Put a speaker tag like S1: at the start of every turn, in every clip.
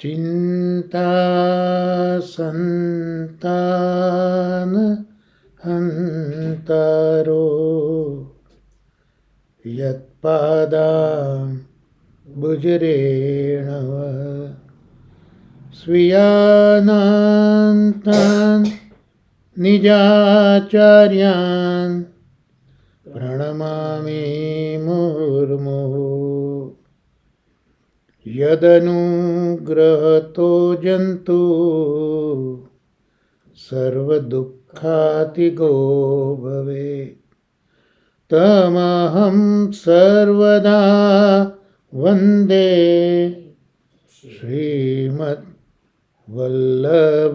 S1: ચિંતા સંતાન હંતારો યત્પાદાં ભુજરેણવ સ્વીયાનાંતાન નિજાચાર્યાન પ્રણમામિ મુર્મુઃ યદનુગ્રહતો જંતુ સર્વદુઃખાતિગો ભવેત તમહં સર્વદા વંદે શ્રીમદ્ વલ્લભનંદનમ.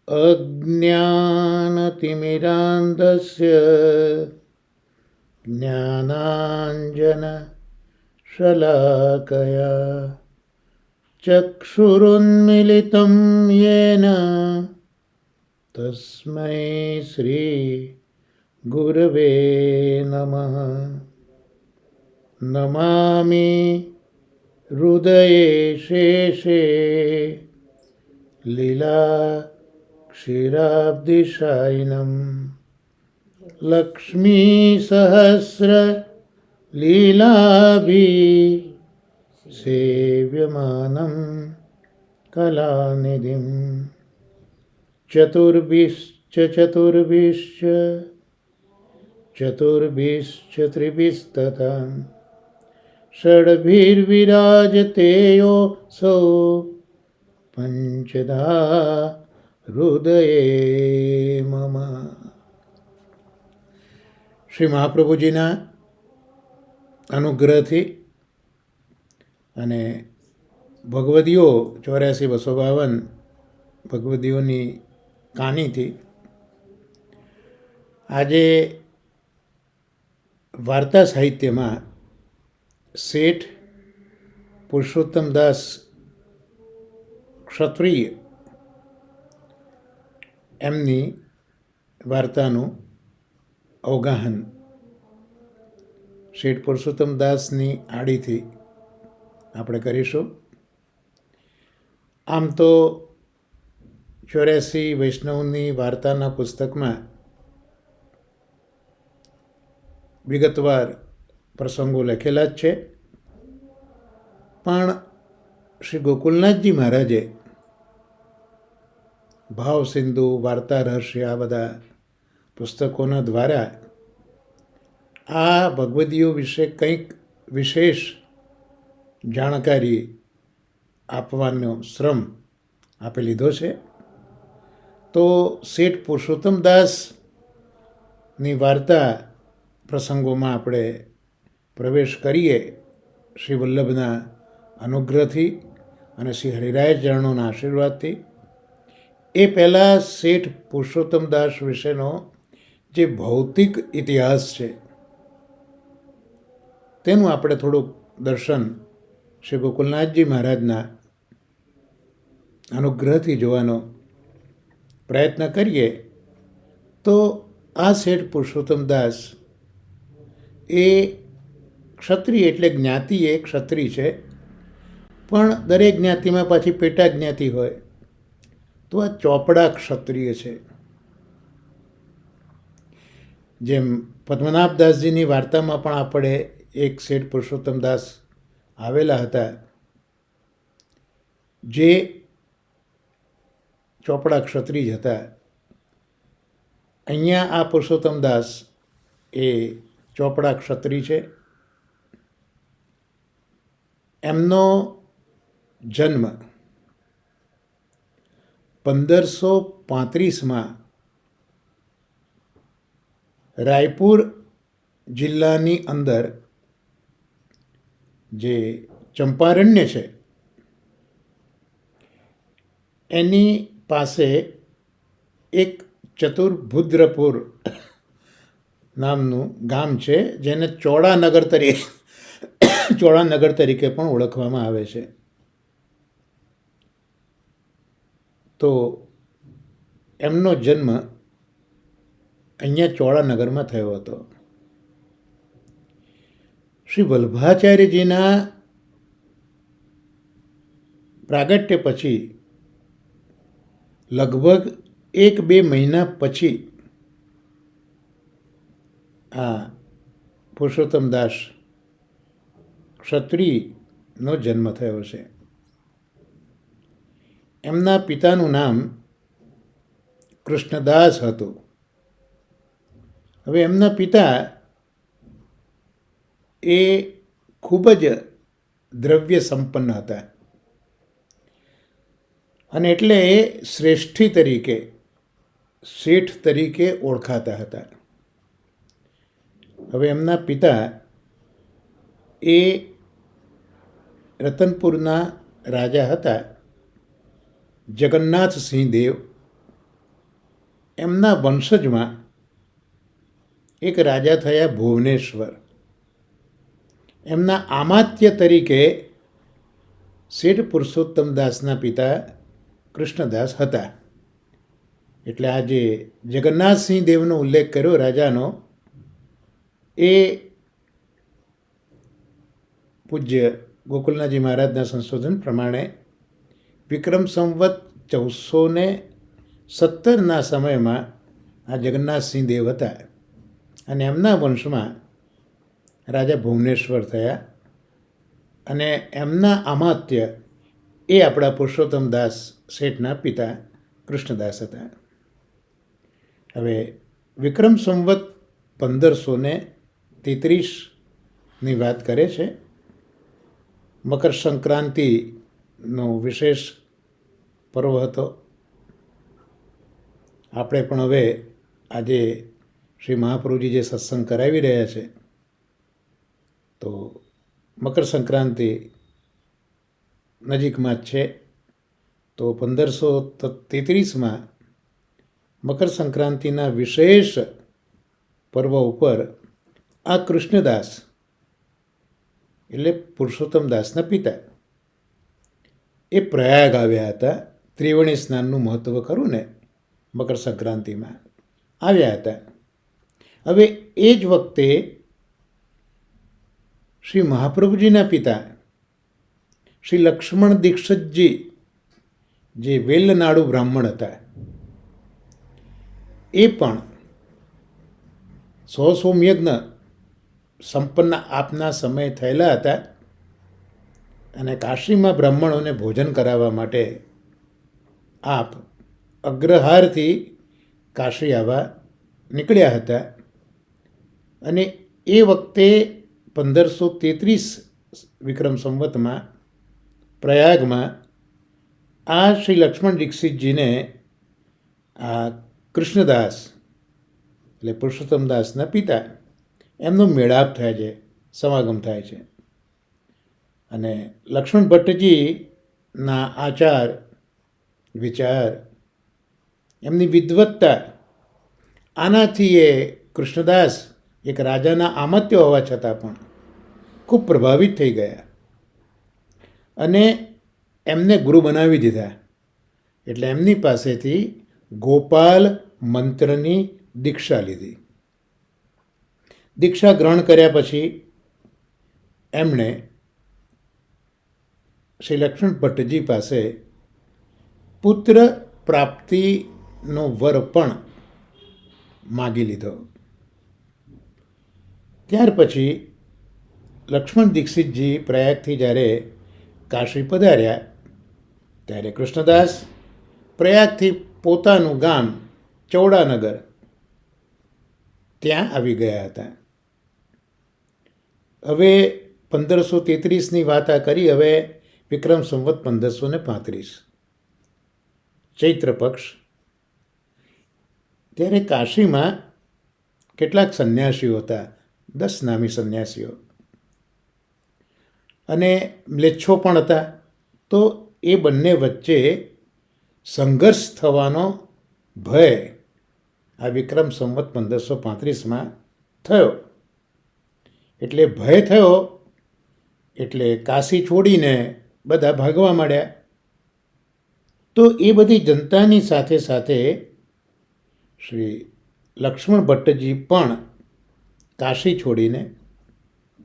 S1: અજ્ઞાનતિમિરાન્ધસ્ય જ્ઞાનાંજનશલાકયા ચક્ષુરુન્મિલિतं યેન તસ્મૈ શ્રી ગુરવે નમઃ. નમામિ હૃદયે શેષે લીલા ક્ષીરાબ્ધિશાયિનમ લક્ષ્મી સહસ્ર લીલાભી સેવ્યમાનં કલાનિધિં ચતુર્ભિશ્ચ ત્રિભિસ્તથા ષડભિર્વિરાજતેયોऽસૌ પંચધા હૃદયે મમ. શ્રી મહાપ્રભુજીના અનુગ્રહથી અને ભગવદીઓ 84-252 ભગવદીઓની કાનીથી આજે વાર્તા સાહિત્યમાં શેઠ પુરુષોત્તમદાસ ક્ષત્રિય એમની વાર્તાનું અવગાહન શેઠ પુરુષોત્તમદાસની આડીથી આપણે કરીશું. આમ તો 84 વૈષ્ણવની વાર્તાના પુસ્તકમાં વિગતવાર પ્રસંગો લખેલા જ છે, પણ શ્રી ગોકુલનાથજી મહારાજે ભાવસિંધુ, વાર્તા રહસ્ય આ બધા પુસ્તકોના દ્વારા આ ભગવદીઓ વિશે કંઈક વિશેષ જાણકારી આપવાનો શ્રમ આપી લીધો છે. તો શેઠ પુરુષોત્તમદાસની વાર્તા પ્રસંગોમાં આપણે પ્રવેશ કરીએ શ્રી વલ્લભના અનુગ્રહથી અને શ્રી હરિરાય ચરણોના આશીર્વાદથી. એ પહેલાં શેઠ પુરુષોત્તમદાસ વિશેનો જે ભૌતિક ઇતિહાસ છે તેનું આપણે થોડુંક દર્શન શ્રી ગોકુલનાથજી મહારાજના અનુગ્રહથી જોવાનો પ્રયત્ન કરીએ. તો આ શેઠ પુરુષોત્તમદાસ એ ક્ષત્રિય એટલે જ્ઞાતિ એ ક્ષત્રિય છે, પણ દરેક જ્ઞાતિમાં પાછી પેટા જ્ઞાતિ હોય, તો આ ચોપડા ક્ષત્રિય છે. જેમ પદ્મનાભદાસજીની વાર્તામાં પણ આપણે એક શેઠ પુરુષોત્તમદાસ આવેલા હતા જે ચોપડા ક્ષત્રિય હતા. અહીંયા આ પુરુષોત્તમદાસ એ ચોપડા ક્ષત્રિય છે. એમનો જન્મ 1535માં રાયપુર જિલ્લાની અંદર જે ચંપારણ્ય છે એની પાસે એક ચતુર્ભુદ્રપુર નામનું ગામ છે, જેને ચોડાનગર તરીકે પણ ઓળખવામાં આવે છે. તો એમનો જન્મ અહીંયા ચોડાનગરમાં થયો હતો. શ્રી વલ્ભાચાર્યજીના પ્રાગટ્ય પછી લગભગ 1-2 મહિના પછી આ પુરુષોત્તમદાસ ક્ષત્રિયનો જન્મ થયો છે. એમના પિતાનું નામ કૃષ્ણદાસ હતું. હવે એમના પિતા એ ખૂબ જ દ્રવ્ય સંપન્ન હતા અને એટલે એ શ્રેષ્ઠી તરીકે, શેઠ તરીકે ઓળખાતા હતા. હવે એમના પિતા એ રતનપુરના રાજા હતા જગન્નાથસિંહ દેવ. એમના વંશજમાં એક રાજા થયા ભુવનેશ્વર. એમના આમાત્ય તરીકે શેઠ પુરુષોત્તમદાસના પિતા કૃષ્ણદાસ હતા. એટલે આ જે જગન્નાથસિંહ દેવનો ઉલ્લેખ કર્યો રાજાનો, એ પૂજ્ય ગોકુલનાથજી મહારાજના સંશોધન પ્રમાણે વિક્રમ સંવત 1417ના સમયમાં આ જગન્નાથસિંહ દેવ હતા અને એમના વંશમાં રાજા ભુવનેશ્વર થયા અને એમના અમાત્ય એ આપણા પુરુષોત્તમદાસ શેઠના પિતા કૃષ્ણદાસ હતા. હવે વિક્રમ સંવત 1533ની વાત કરે છે. મકર સંક્રાંતિનો વિશેષ પર્વ હતો. આપણે પણ હવે આજે શ્રી મહાપ્રભુજી જે સત્સંગ કરાવી રહ્યા છે, તો મકર સંક્રાંતિ નજીકમાં જ છે. તો 1533માં મકર સંક્રાંતિના વિશેષ પર્વ ઉપર આ કૃષ્ણદાસ એટલે પુરુષોત્તમદાસના પિતા એ પ્રયાગ આવ્યા હતા. ત્રિવેણી સ્નાનનું મહત્ત્વ ખરું ને, મકર સંક્રાંતિમાં આવ્યા હતા. હવે એ જ વખતે શ્રી મહાપ્રભુજીના પિતા શ્રી લક્ષ્મણ દીક્ષિતજી, જે વેલનાડુ બ્રાહ્મણ હતા, એ પણ 100 સોમયજ્ઞ સંપન્ન આપના સમય થયેલા હતા અને કાશીમાં બ્રાહ્મણોને ભોજન કરાવવા માટે આપ અગ્રહારથી કાશી આવવા નીકળ્યા હતા. અને એ વખતે 1533 વિક્રમ સંવતમાં પ્રયાગમાં આ શ્રી લક્ષ્મણ દીક્ષિતજીને આ કૃષ્ણદાસ એટલે પુરુષોત્તમદાસના પિતા એમનો મેળાપ થાય છે, સમાગમ થાય છે. અને લક્ષ્મણ ભટ્ટજીના આચાર વિચાર, એમની વિદ્વત્તા, આનાથી એ કૃષ્ણદાસ એક રાજાના આમાત્ય હોવા છતાં પણ ખૂબ પ્રભાવિત થઈ ગયા અને એમને ગુરુ બનાવી દીધા. એટલે એમની પાસેથી ગોપાલ મંત્રની દીક્ષા લીધી. દીક્ષા ગ્રહણ કર્યા પછી એમણે શ્રી લક્ષ્મણ ભટ્ટજી પાસે પુત્ર પ્રાપ્તિનો વર પણ માગી લીધો. ત્યાર પછી લક્ષ્મણ દીક્ષિતજી પ્રયાગથી જ્યારે કાશી પધાર્યા ત્યારે કૃષ્ણદાસ પ્રયાગથી પોતાનું ગામ ચૌડાનગર ત્યાં આવી ગયા હતા. હવે 1533ની વાત આ કરી. હવે વિક્રમ સંવત 1535 ચૈત્ર પક્ષ. ત્યારે કાશીમાં કેટલાક સંન્યાસીઓ હતા, 10 નામી સંન્યાસીઓ, અને મ્લેચ્છો પણ હતા. તો એ બંને વચ્ચે સંઘર્ષ થવાનો ભય આ વિક્રમ સંવત 1535માં થયો. એટલે ભય થયો એટલે કાશી છોડીને બધા ભાગવા માંડ્યા. તો એ બધી જનતાની સાથે સાથે શ્રી લક્ષ્મણ ભટ્ટજી પણ કાશી છોડીને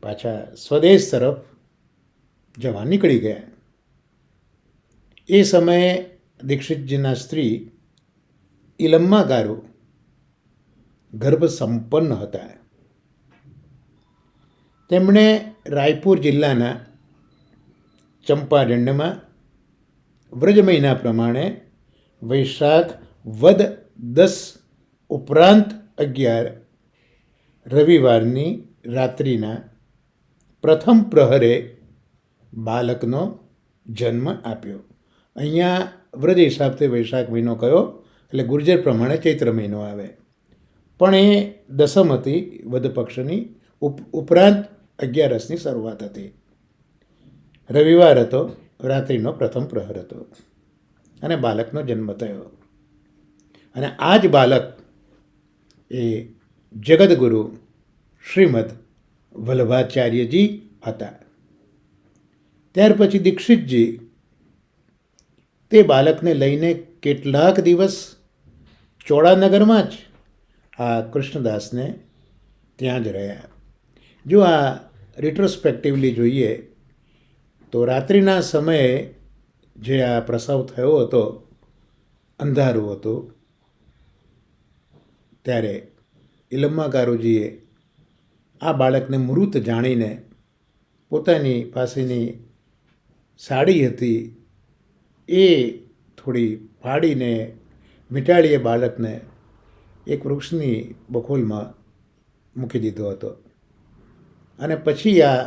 S1: પાછા સ્વદેશ તરફ જવા નીકળી ગયા. એ સમયે દીક્ષિતજીના સ્ત્રી ઇલમ્મા ગારુ ગર્ભ સંપન્ન હતા. તેમણે રાયપુર જિલ્લાના ચંપારણ્યમાં વ્રજ મહિના પ્રમાણે વૈશાખ વદ 10 ઉપરાંત 11 રવિવારની રાત્રિના પ્રથમ પ્રહરે બાળકનો જન્મ આપ્યો. અહીંયા વ્રજ હિસાબથી વૈશાખ મહિનો કયો એટલે ગુર્જર પ્રમાણે ચૈત્ર મહિનો આવે, પણ એ દસમ હતી વદ પક્ષની ઉપરાંત 11ની શરૂઆત હતી. રવિવાર હતો, રાત્રિનો પ્રથમ પ્રહર હતો અને બાળકનો જન્મ થયો. અને આ જ બાળક એ જગદગુરુ શ્રીમદ વલ્લભાચાર્યજી હતા. ત્યાર પછી દીક્ષિતજી તે બાળકને લઈને કેટલાક દિવસ ચોડાનગરમાં જ આ કૃષ્ણદાસને ત્યાં જ રહ્યા. જો આ રિટ્રોસ્પેક્ટિવલી જોઈએ તો રાત્રિના સમયે જે આ પ્રસવ થયો હતો, અંધારું હતું, ત્યારે ઇલમ્મા ગારુજીએ આ બાળકને મૃત જાણીને પોતાની પાસેની સાડી હતી એ થોડી ફાડીને મીટાડીએ બાળકને એક વૃક્ષની બખોલમાં મૂકી દીધો હતો. અને પછી આ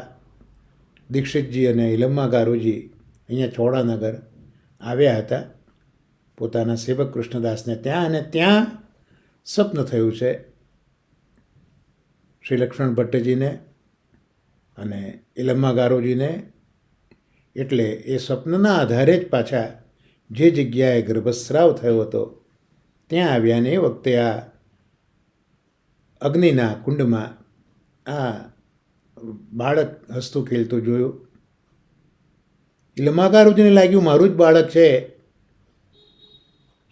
S1: દીક્ષિતજી અને ઇલમ્મા ગારુજી અહીંયા ચોડાનગર આવ્યા હતા પોતાના સેવક કૃષ્ણદાસને ત્યાં, અને ત્યાં સ્વપ્ન થયું છે શ્રી લક્ષ્મણ ભટ્ટજીને અને ઇલમ્મા ગારુજીને. એટલે એ સ્વપ્નના આધારે જ પાછા જે જગ્યાએ ગર્ભસ્રાવ થયો હતો ત્યાં આવ્યા ને એ વખતે આ અગ્નિના કુંડમાં આ બાળક હસતું ખેલતું જોયું. ઇલમ્મા ગારુજીને લાગ્યું મારું જ બાળક છે.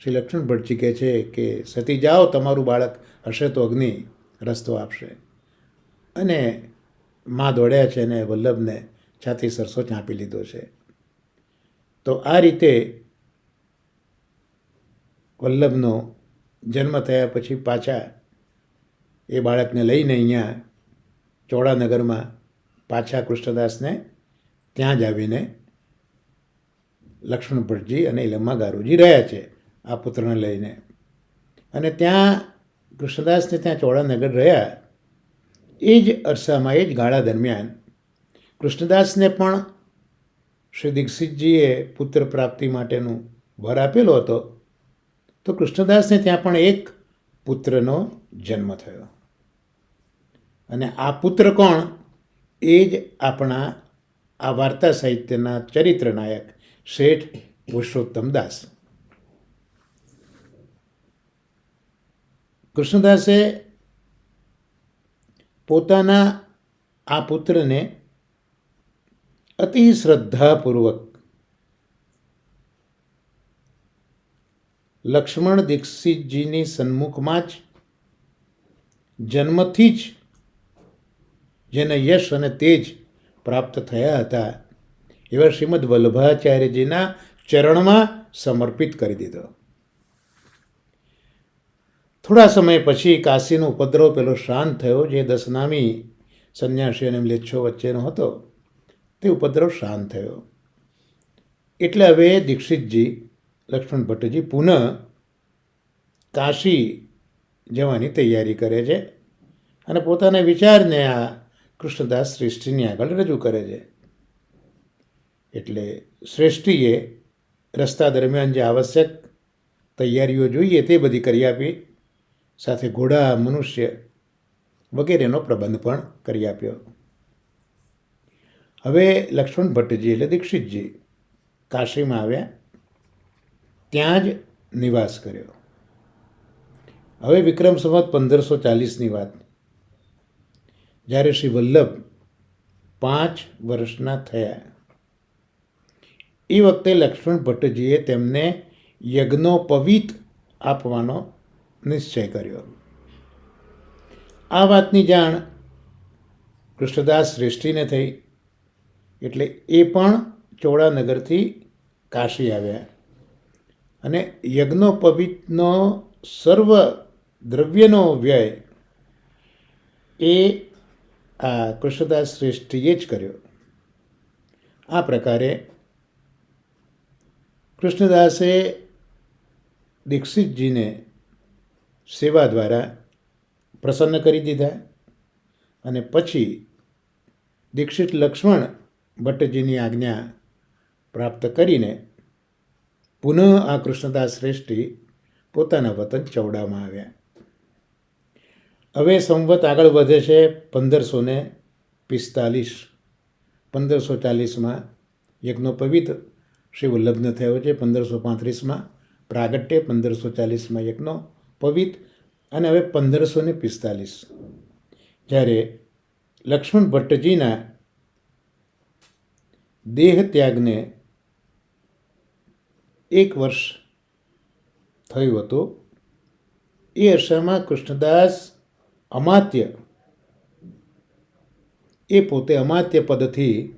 S1: શ્રી લક્ષ્મણ ભટ્ટજી કહે છે કે સતી જાઓ, તમારું બાળક હશે તો અગ્નિ રસ્તો આપશે. અને મા દોડ્યા છે અને વલ્લભને છાતી સરસો ચાંપી લીધો છે. તો આ રીતે વલ્લભનો જન્મ થયા પછી પાછા એ બાળકને લઈને અહીંયા ચોડાનગરમાં પાછા કૃષ્ણદાસને ત્યાં જ આવીને લક્ષ્મણ ભટ્ટજી અને ઇલમ્મા ગારુજી રહ્યા છે આ પુત્રને લઈને. અને ત્યાં કૃષ્ણદાસને ત્યાં ચોડાનગર રહ્યા. એ જ અરસામાં, એ જ ગાળા દરમિયાન કૃષ્ણદાસને પણ શ્રી દીક્ષિતજીએ પુત્ર પ્રાપ્તિ માટેનું વર આપેલો હતો. તો કૃષ્ણદાસને ત્યાં પણ એક પુત્રનો જન્મ થયો. અને આ પુત્ર કોણ? એ જ આપણા આ વાર્તા સાહિત્યના ચરિત્ર નાયક શેઠ પુરુષોત્તમદાસ. કૃષ્ણદાસે પોતાના આ પુત્રને અતિ શ્રદ્ધાપૂર્વક લક્ષ્મણ દીક્ષિતજીની સન્મુખમાં જ જન્મથી જ જેને યશ અને તેજ પ્રાપ્ત થયા હતા એવા શ્રીમદ વલ્લભાચાર્યજીના ચરણમાં સમર્પિત કરી દીધો. થોડા સમય પછી કાશીનો ઉપદ્રવ પેલો શાંત થયો, જે 10 નામી સંન્યાસી અને મ્લેચ્છો વચ્ચેનો હતો. તે ઉપદ્રવ શાંત થયો. એટલે હવે દીક્ષિતજી લક્ષ્મણ ભટ્ટજી પુનઃ કાશી જવાની તૈયારી કરે છે અને પોતાના વિચારને આ કૃષ્ણદાસ શ્રેષ્ઠીની આગળ રજૂ કરે છે. એટલે શ્રેષ્ઠીએ રસ્તા દરમિયાન જે આવશ્યક તૈયારીઓ જોઈએ તે બધી કરી આપી, સાથે ઘોડા, મનુષ્ય વગેરેનો પ્રબંધ પણ કરી આપ્યો. હવે લક્ષ્મણ ભટ્ટજી એટલે દીક્ષિતજી કાશીમાં આવ્યા, ત્યાં જ નિવાસ કર્યો. હવે વિક્રમ સંવત 1540ની વાત, જ્યારે શ્રી વલ્લભ 5 વર્ષના થયા એ વખતે લક્ષ્મણ ભટ્ટજીએ તેમને યજ્ઞોપવીત આપવાનો નિશ્ચય કર્યો. આ વાતની જાણ કૃષ્ણદાસ શ્રેષ્ઠીને થઈ, એટલે એ પણ ચોળાનગરથી કાશી આવ્યા અને યજ્ઞોપવીતનો સર્વ દ્રવ્યનો વ્યય એ આ કૃષ્ણદાસ શ્રેષ્ઠીએ જ કર્યો. આ પ્રકારે કૃષ્ણદાસે દીક્ષિતજીને સેવા દ્વારા પ્રસન્ન કરી દીધા અને પછી દીક્ષિત લક્ષ્મણ ભટ્ટજીની આજ્ઞા પ્રાપ્ત કરીને પુનઃ આ કૃષ્ણદાસ શ્રેષ્ઠી પોતાના વતન ચૌડામાં આવ્યા. હવે સંવત આગળ વધે છે 1545. 1540માં યજ્ઞોપવીત શ્રી વલ્લભને થયો છે. 1535માં પ્રાગટ્ય, 1540માં યજ્ઞોપવીત અને હવે 1545 જ્યારે લક્ષ્મણ ભટ્ટજીના દેહ ત્યાગને 1 વર્ષ થયું હતું. એ અરસામાં કૃષ્ણદાસ અમાત્ય, એ પોતે અમાત્ય પદથી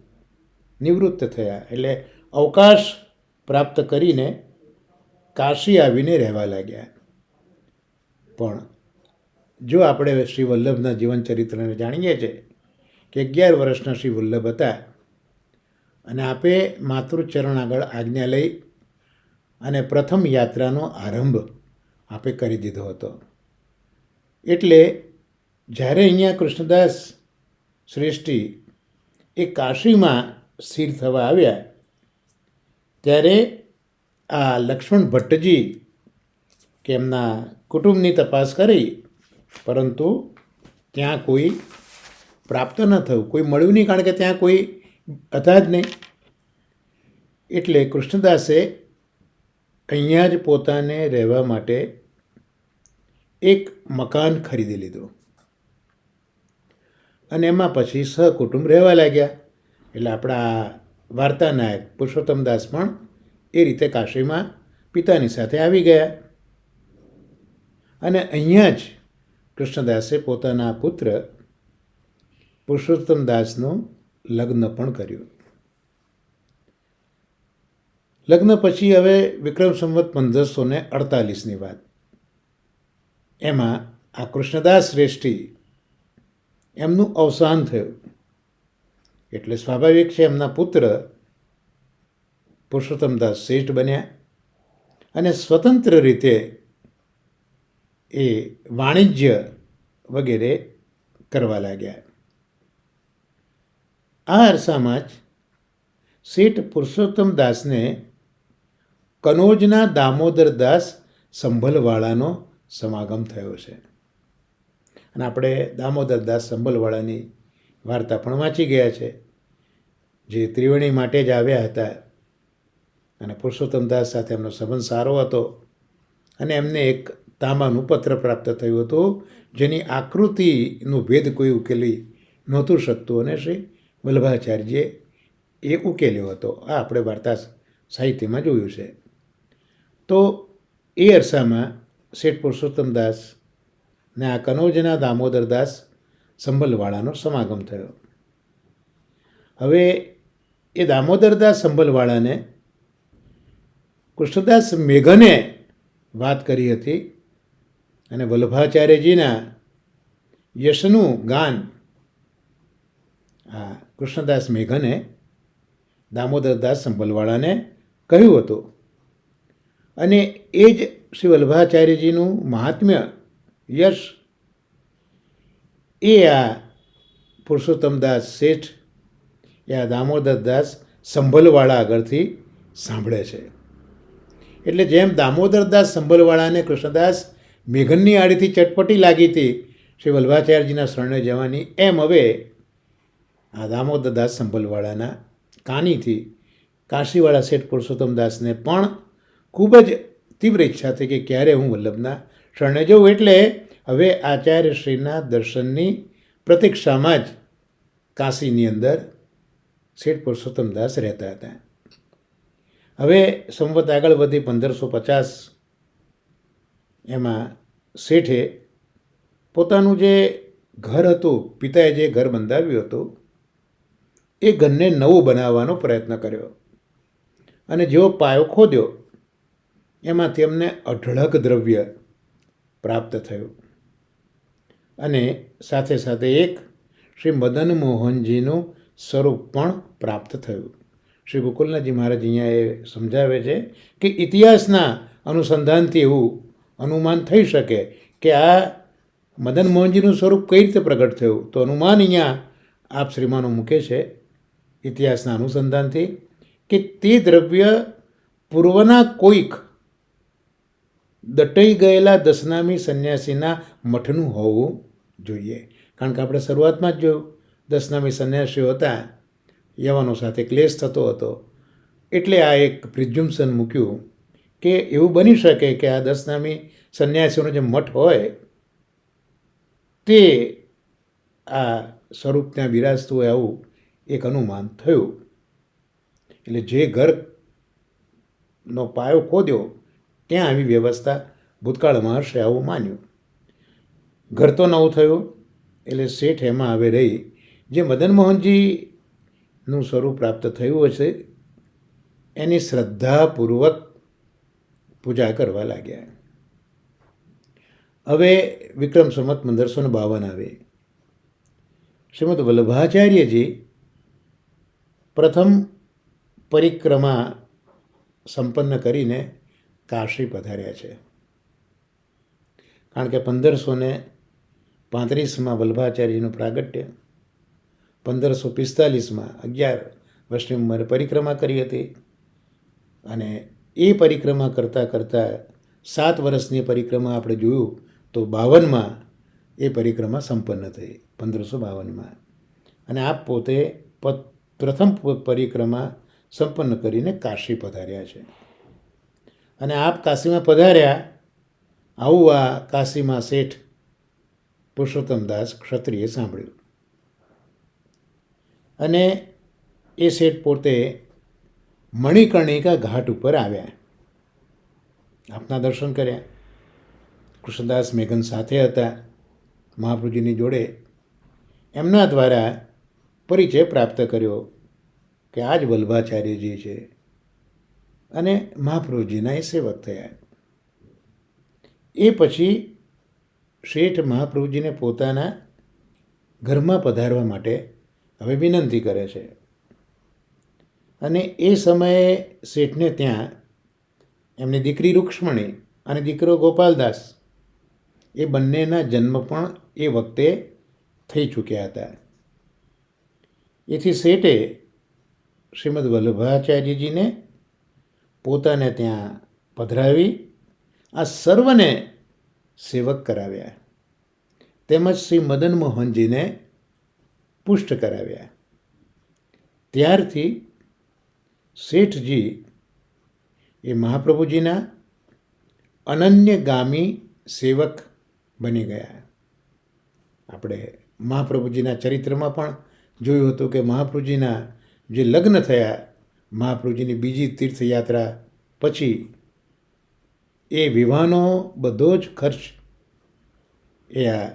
S1: નિવૃત્ત થયા, એટલે અવકાશ પ્રાપ્ત કરીને કાશી આવીને રહેવા લાગ્યા. પણ જો આપણે શ્રી વલ્લભના જીવનચરિત્રને જાણીએ છીએ કે 11 વર્ષના શ્રી વલ્લભ હતા અને આપે માતૃચરણ આગળ આજ્ઞા લઈ અને પ્રથમ યાત્રાનો આરંભ આપે કરી દીધો હતો. એટલે જ્યારે અહીંયા કૃષ્ણદાસ શ્રેષ્ઠી એ કાશીમાં સ્થિર થવા આવ્યા ત્યારે આ લક્ષ્મણ ભટ્ટજી કે એમના કુટુંબની તપાસ કરી, પરંતુ ત્યાં કોઈ પ્રાપ્ત ન થયું, કોઈ મળ્યું નહીં, કારણ કે ત્યાં કોઈ હતા જ નહીં. એટલે કૃષ્ણદાસે અહીંયા જ પોતાને રહેવા માટે એક મકાન ખરીદી લીધું અને એમાં પછી સહકુટુંબ રહેવા લાગ્યા. એટલે આપણા વાર્તાનાયક પુરુષોત્તમદાસ પણ એ રીતે કાશીમાં પિતાની સાથે આવી ગયા અને અહીંયા જ કૃષ્ણદાસે પોતાના પુત્ર પુરુષોત્તમદાસનું લગ્ન પણ કર્યું. લગ્ન પછી હવે વિક્રમ સંવત 1548ની વાત, એમાં આ કૃષ્ણદાસ શ્રેષ્ઠી એમનું અવસાન થયું. એટલે સ્વાભાવિક છે એમના પુત્ર પુરુષોત્તમદાસ શ્રેષ્ઠ બન્યા અને સ્વતંત્ર રીતે એ વાણિજ્ય વગેરે કરવા લાગ્યા. આ અરસામાં જ શેઠ પુરુષોત્તમદાસને કનોજના દામોદરદાસ સંભલવાળાનો સમાગમ થયો છે. અને આપણે દામોદરદાસ સંભલવાળાની વાર્તા પણ વાંચી ગયા છે, જે ત્રિવેણી માટે જ આવ્યા હતા અને પુરુષોત્તમદાસ સાથે એમનો સંબંધ સારો હતો અને એમને એક તાંબાનું પત્ર પ્રાપ્ત થયું હતું જેની આકૃતિનું ભેદ કોઈ ઉકેલી નહોતું શકતું અને શ્રી વલ્લભાચાર્યજીએ એ ઉકેલ્યો હતો. આ આપણે વાર્તા સાહિત્યમાં જોયું છે. તો એ અરસામાં શેઠ પુરુષોત્તમદાસ ને આ કનોજના દામોદરદાસ સંભલવાળાનો સમાગમ થયો. હવે એ દામોદરદાસ સંભલવાળાને કૃષ્ણદાસ મેઘને વાત કરી હતી અને વલ્લભાચાર્યજીના યશનું ગાન આ કૃષ્ણદાસ મેઘને દામોદરદાસ સંભલવાળાને કહ્યું હતું અને એ જ શ્રી વલ્લભાચાર્યજીનું મહાત્મ્ય, યશ એ આ પુરુષોત્તમદાસ શેઠ એ આ દામોદરદાસ સંભલવાળા આગળથી સાંભળે છે. એટલે જેમ દામોદરદાસ સંભલવાળાને કૃષ્ણદાસ મેઘનની આડીથી ચટપટી લાગી હતી શ્રી વલ્લભાચાર્યજીના શરણે જવાની, એમ હવે આ દામોદરદાસ સંભલવાળાના કાનીથી કાશીવાળા શેઠ પુરુષોત્તમદાસને પણ ખૂબ જ તીવ્ર ઈચ્છા થઈ કે ક્યારે હું વલ્લભના શરણે જઉં. એટલે હવે આચાર્યશ્રીના દર્શનની પ્રતીક્ષામાં જ કાશીની અંદર શેઠ પુરુષોત્તમદાસ રહેતા હતા. હવે સંવત આગળ વધી 1550, એમાં શેઠે પોતાનું જે ઘર હતું, પિતાએ જે ઘર બંધાવ્યું હતું એ ઘરને નવું બનાવવાનો પ્રયત્ન કર્યો અને જેવો પાયો ખોદ્યો એમાંથી એમને અઢળક દ્રવ્ય પ્રાપ્ત થયું અને સાથે સાથે એક શ્રી મદન મોહનજીનું સ્વરૂપ પણ પ્રાપ્ત થયું. શ્રી ગોકુલનાથજી મહારાજ અહીંયા એ સમજાવે છે કે ઇતિહાસના અનુસંધાનથી એવું અનુમાન થઈ શકે કે આ મદન મોહનજીનું સ્વરૂપ કઈ રીતે પ્રગટ થયું. તો અનુમાન અહીંયા આપ શ્રીમાનો મૂકે છે ઇતિહાસના અનુસંધાનથી કે તે દ્રવ્ય પૂર્વના કોઈક દટાઈ ગયેલા દશનામી સંન્યાસીના મઠનું હોવું જોઈએ. કારણ કે આપણે શરૂઆતમાં જ જોયું દશનામી સંન્યાસીઓ હતા, યવાનો સાથે ક્લેશ થતો હતો, એટલે આ એક પ્રિઝ્યુમ્પશન મૂક્યું કે એવું બની શકે કે આ દશનામી સંન્યાસીઓનો જે મઠ હોય તે આ સ્વરૂપ ત્યાં બિરાજતું હોય, આવું એક અનુમાન થયું. એટલે જે ઘરનો પાયો ખોદ્યો ત્યાં આવી વ્યવસ્થા ભૂતકાળમાં હશે આવું માન્યું. ઘર તો નવું થયું એટલે શેઠ એમાં હવે રહી જે મદન મોહનજીનું સ્વરૂપ પ્રાપ્ત થયું હશે એની શ્રદ્ધાપૂર્વક પૂજા કરવા લાગ્યા. હવે વિક્રમ સંવત 1552 આવે. શ્રીમદ વલ્લભાચાર્યજી પ્રથમ પરિક્રમા સંપન્ન કરીને કાશી પધાર્યા છે. કારણ કે 1535માં વલ્લભાચાર્યજીનું પ્રાગટ્ય, 1545માં 11 વર્ષની ઉંમરે પરિક્રમા કરી હતી અને એ પરિક્રમા કરતાં કરતાં 7 વર્ષની પરિક્રમા આપણે જોયું તો 52માં એ પરિક્રમા સંપન્ન થઈ, 1552માં. અને આપ પોતે પ્રથમ પરિક્રમા સંપન્ન કરીને કાશી પધાર્યા છે. અને આપ કાશીમાં પધાર્યા આવું આ કાશીમાં શેઠ પુરુષોત્તમદાસ ક્ષત્રિયે સાંભળ્યું અને એ શેઠ પોતે મણિકર્ણિકા ઘાટ ઉપર આવ્યા, આપના દર્શન કર્યા. કૃષ્ણદાસ મેઘન સાથે હતા મહાપ્રભુજીની જોડે. એમના દ્વારા પરિચય પ્રાપ્ત કર્યો કે આ જ વલ્લભાચાર્યજી છે અને મહાપ્રભુજીના એ સેવક થયા. એ પછી શેઠ મહાપ્રભુજીને પોતાના ઘરમાં પધારવા માટે હવે વિનંતી કરે છે અને એ સમયે શેઠને ત્યાં એમની દીકરી રૂક્ષ્મણી અને દીકરો ગોપાલદાસ એ બંનેના જન્મ પણ એ વખતે થઈ ચૂક્યા હતા. એથી શેઠે શ્રીમદ વલ્લભાચાર્યજીને પોતાને ત્યાં પધરાવી આ સર્વને સેવક કરાવ્યા તેમજ શ્રી મદન મોહનજીને પુષ્ટ કરાવ્યા. ત્યારથી શેઠજી એ મહાપ્રભુજીના અનન્યગામી સેવક બની ગયા. આપણે મહાપ્રભુજીના ચરિત્રમાં પણ જોયું હતું કે મહાપ્રભુજીના જે લગ્ન થયા, મહાપ્રભુજીની બીજી તીર્થયાત્રા પછી એ વિવાહનો બધો જ ખર્ચ એ આ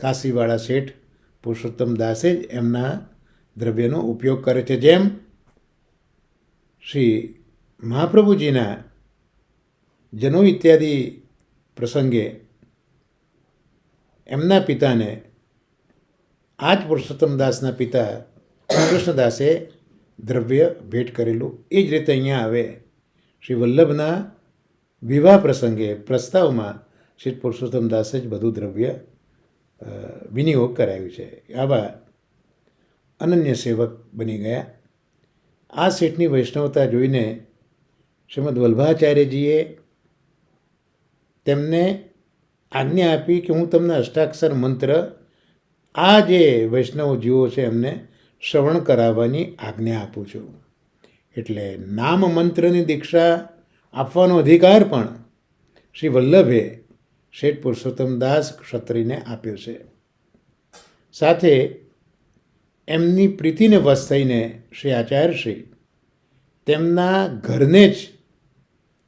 S1: કાશીવાળા શેઠ પુરુષોત્તમ દાસે જ એમના દ્રવ્યનો ઉપયોગ કરે છે. જેમ શ્રી મહાપ્રભુજીના જનોઈ ઇત્યાદિ પ્રસંગે એમના પિતાને આ જ પુરુષોત્તમ દાસના પિતા કૃષ્ણદાસે દ્રવ્ય ભેટ કરેલું, એ જ રીતે અહીંયા આવે શ્રી વલ્લભના વિવાહ પ્રસંગે પ્રસ્તાવમાં શ્રી પુરુષોત્તમ દાસે જ બધું દ્રવ્ય વિનિયોગ કરાવ્યું છે. આવા અનન્ય સેવક બની ગયા. આ શેઠની વૈષ્ણવતા જોઈને શ્રીમદ વલ્લભાચાર્યજીએ તેમને આજ્ઞા આપી કે હું તમને અષ્ટાક્ષર મંત્ર આ જે વૈષ્ણવ જીવો છે એમને શ્રવણ કરાવવાની આજ્ઞા આપું છું. એટલે નામ મંત્રની દીક્ષા આપવાનો અધિકાર પણ શ્રી વલ્લભે શેઠ પુરુષોત્તમ દાસ ક્ષત્રિયને આપ્યો છે. સાથે એમની પ્રીતિને વશ થઈને શ્રી આચાર્યશ્રી તેમના ઘરને જ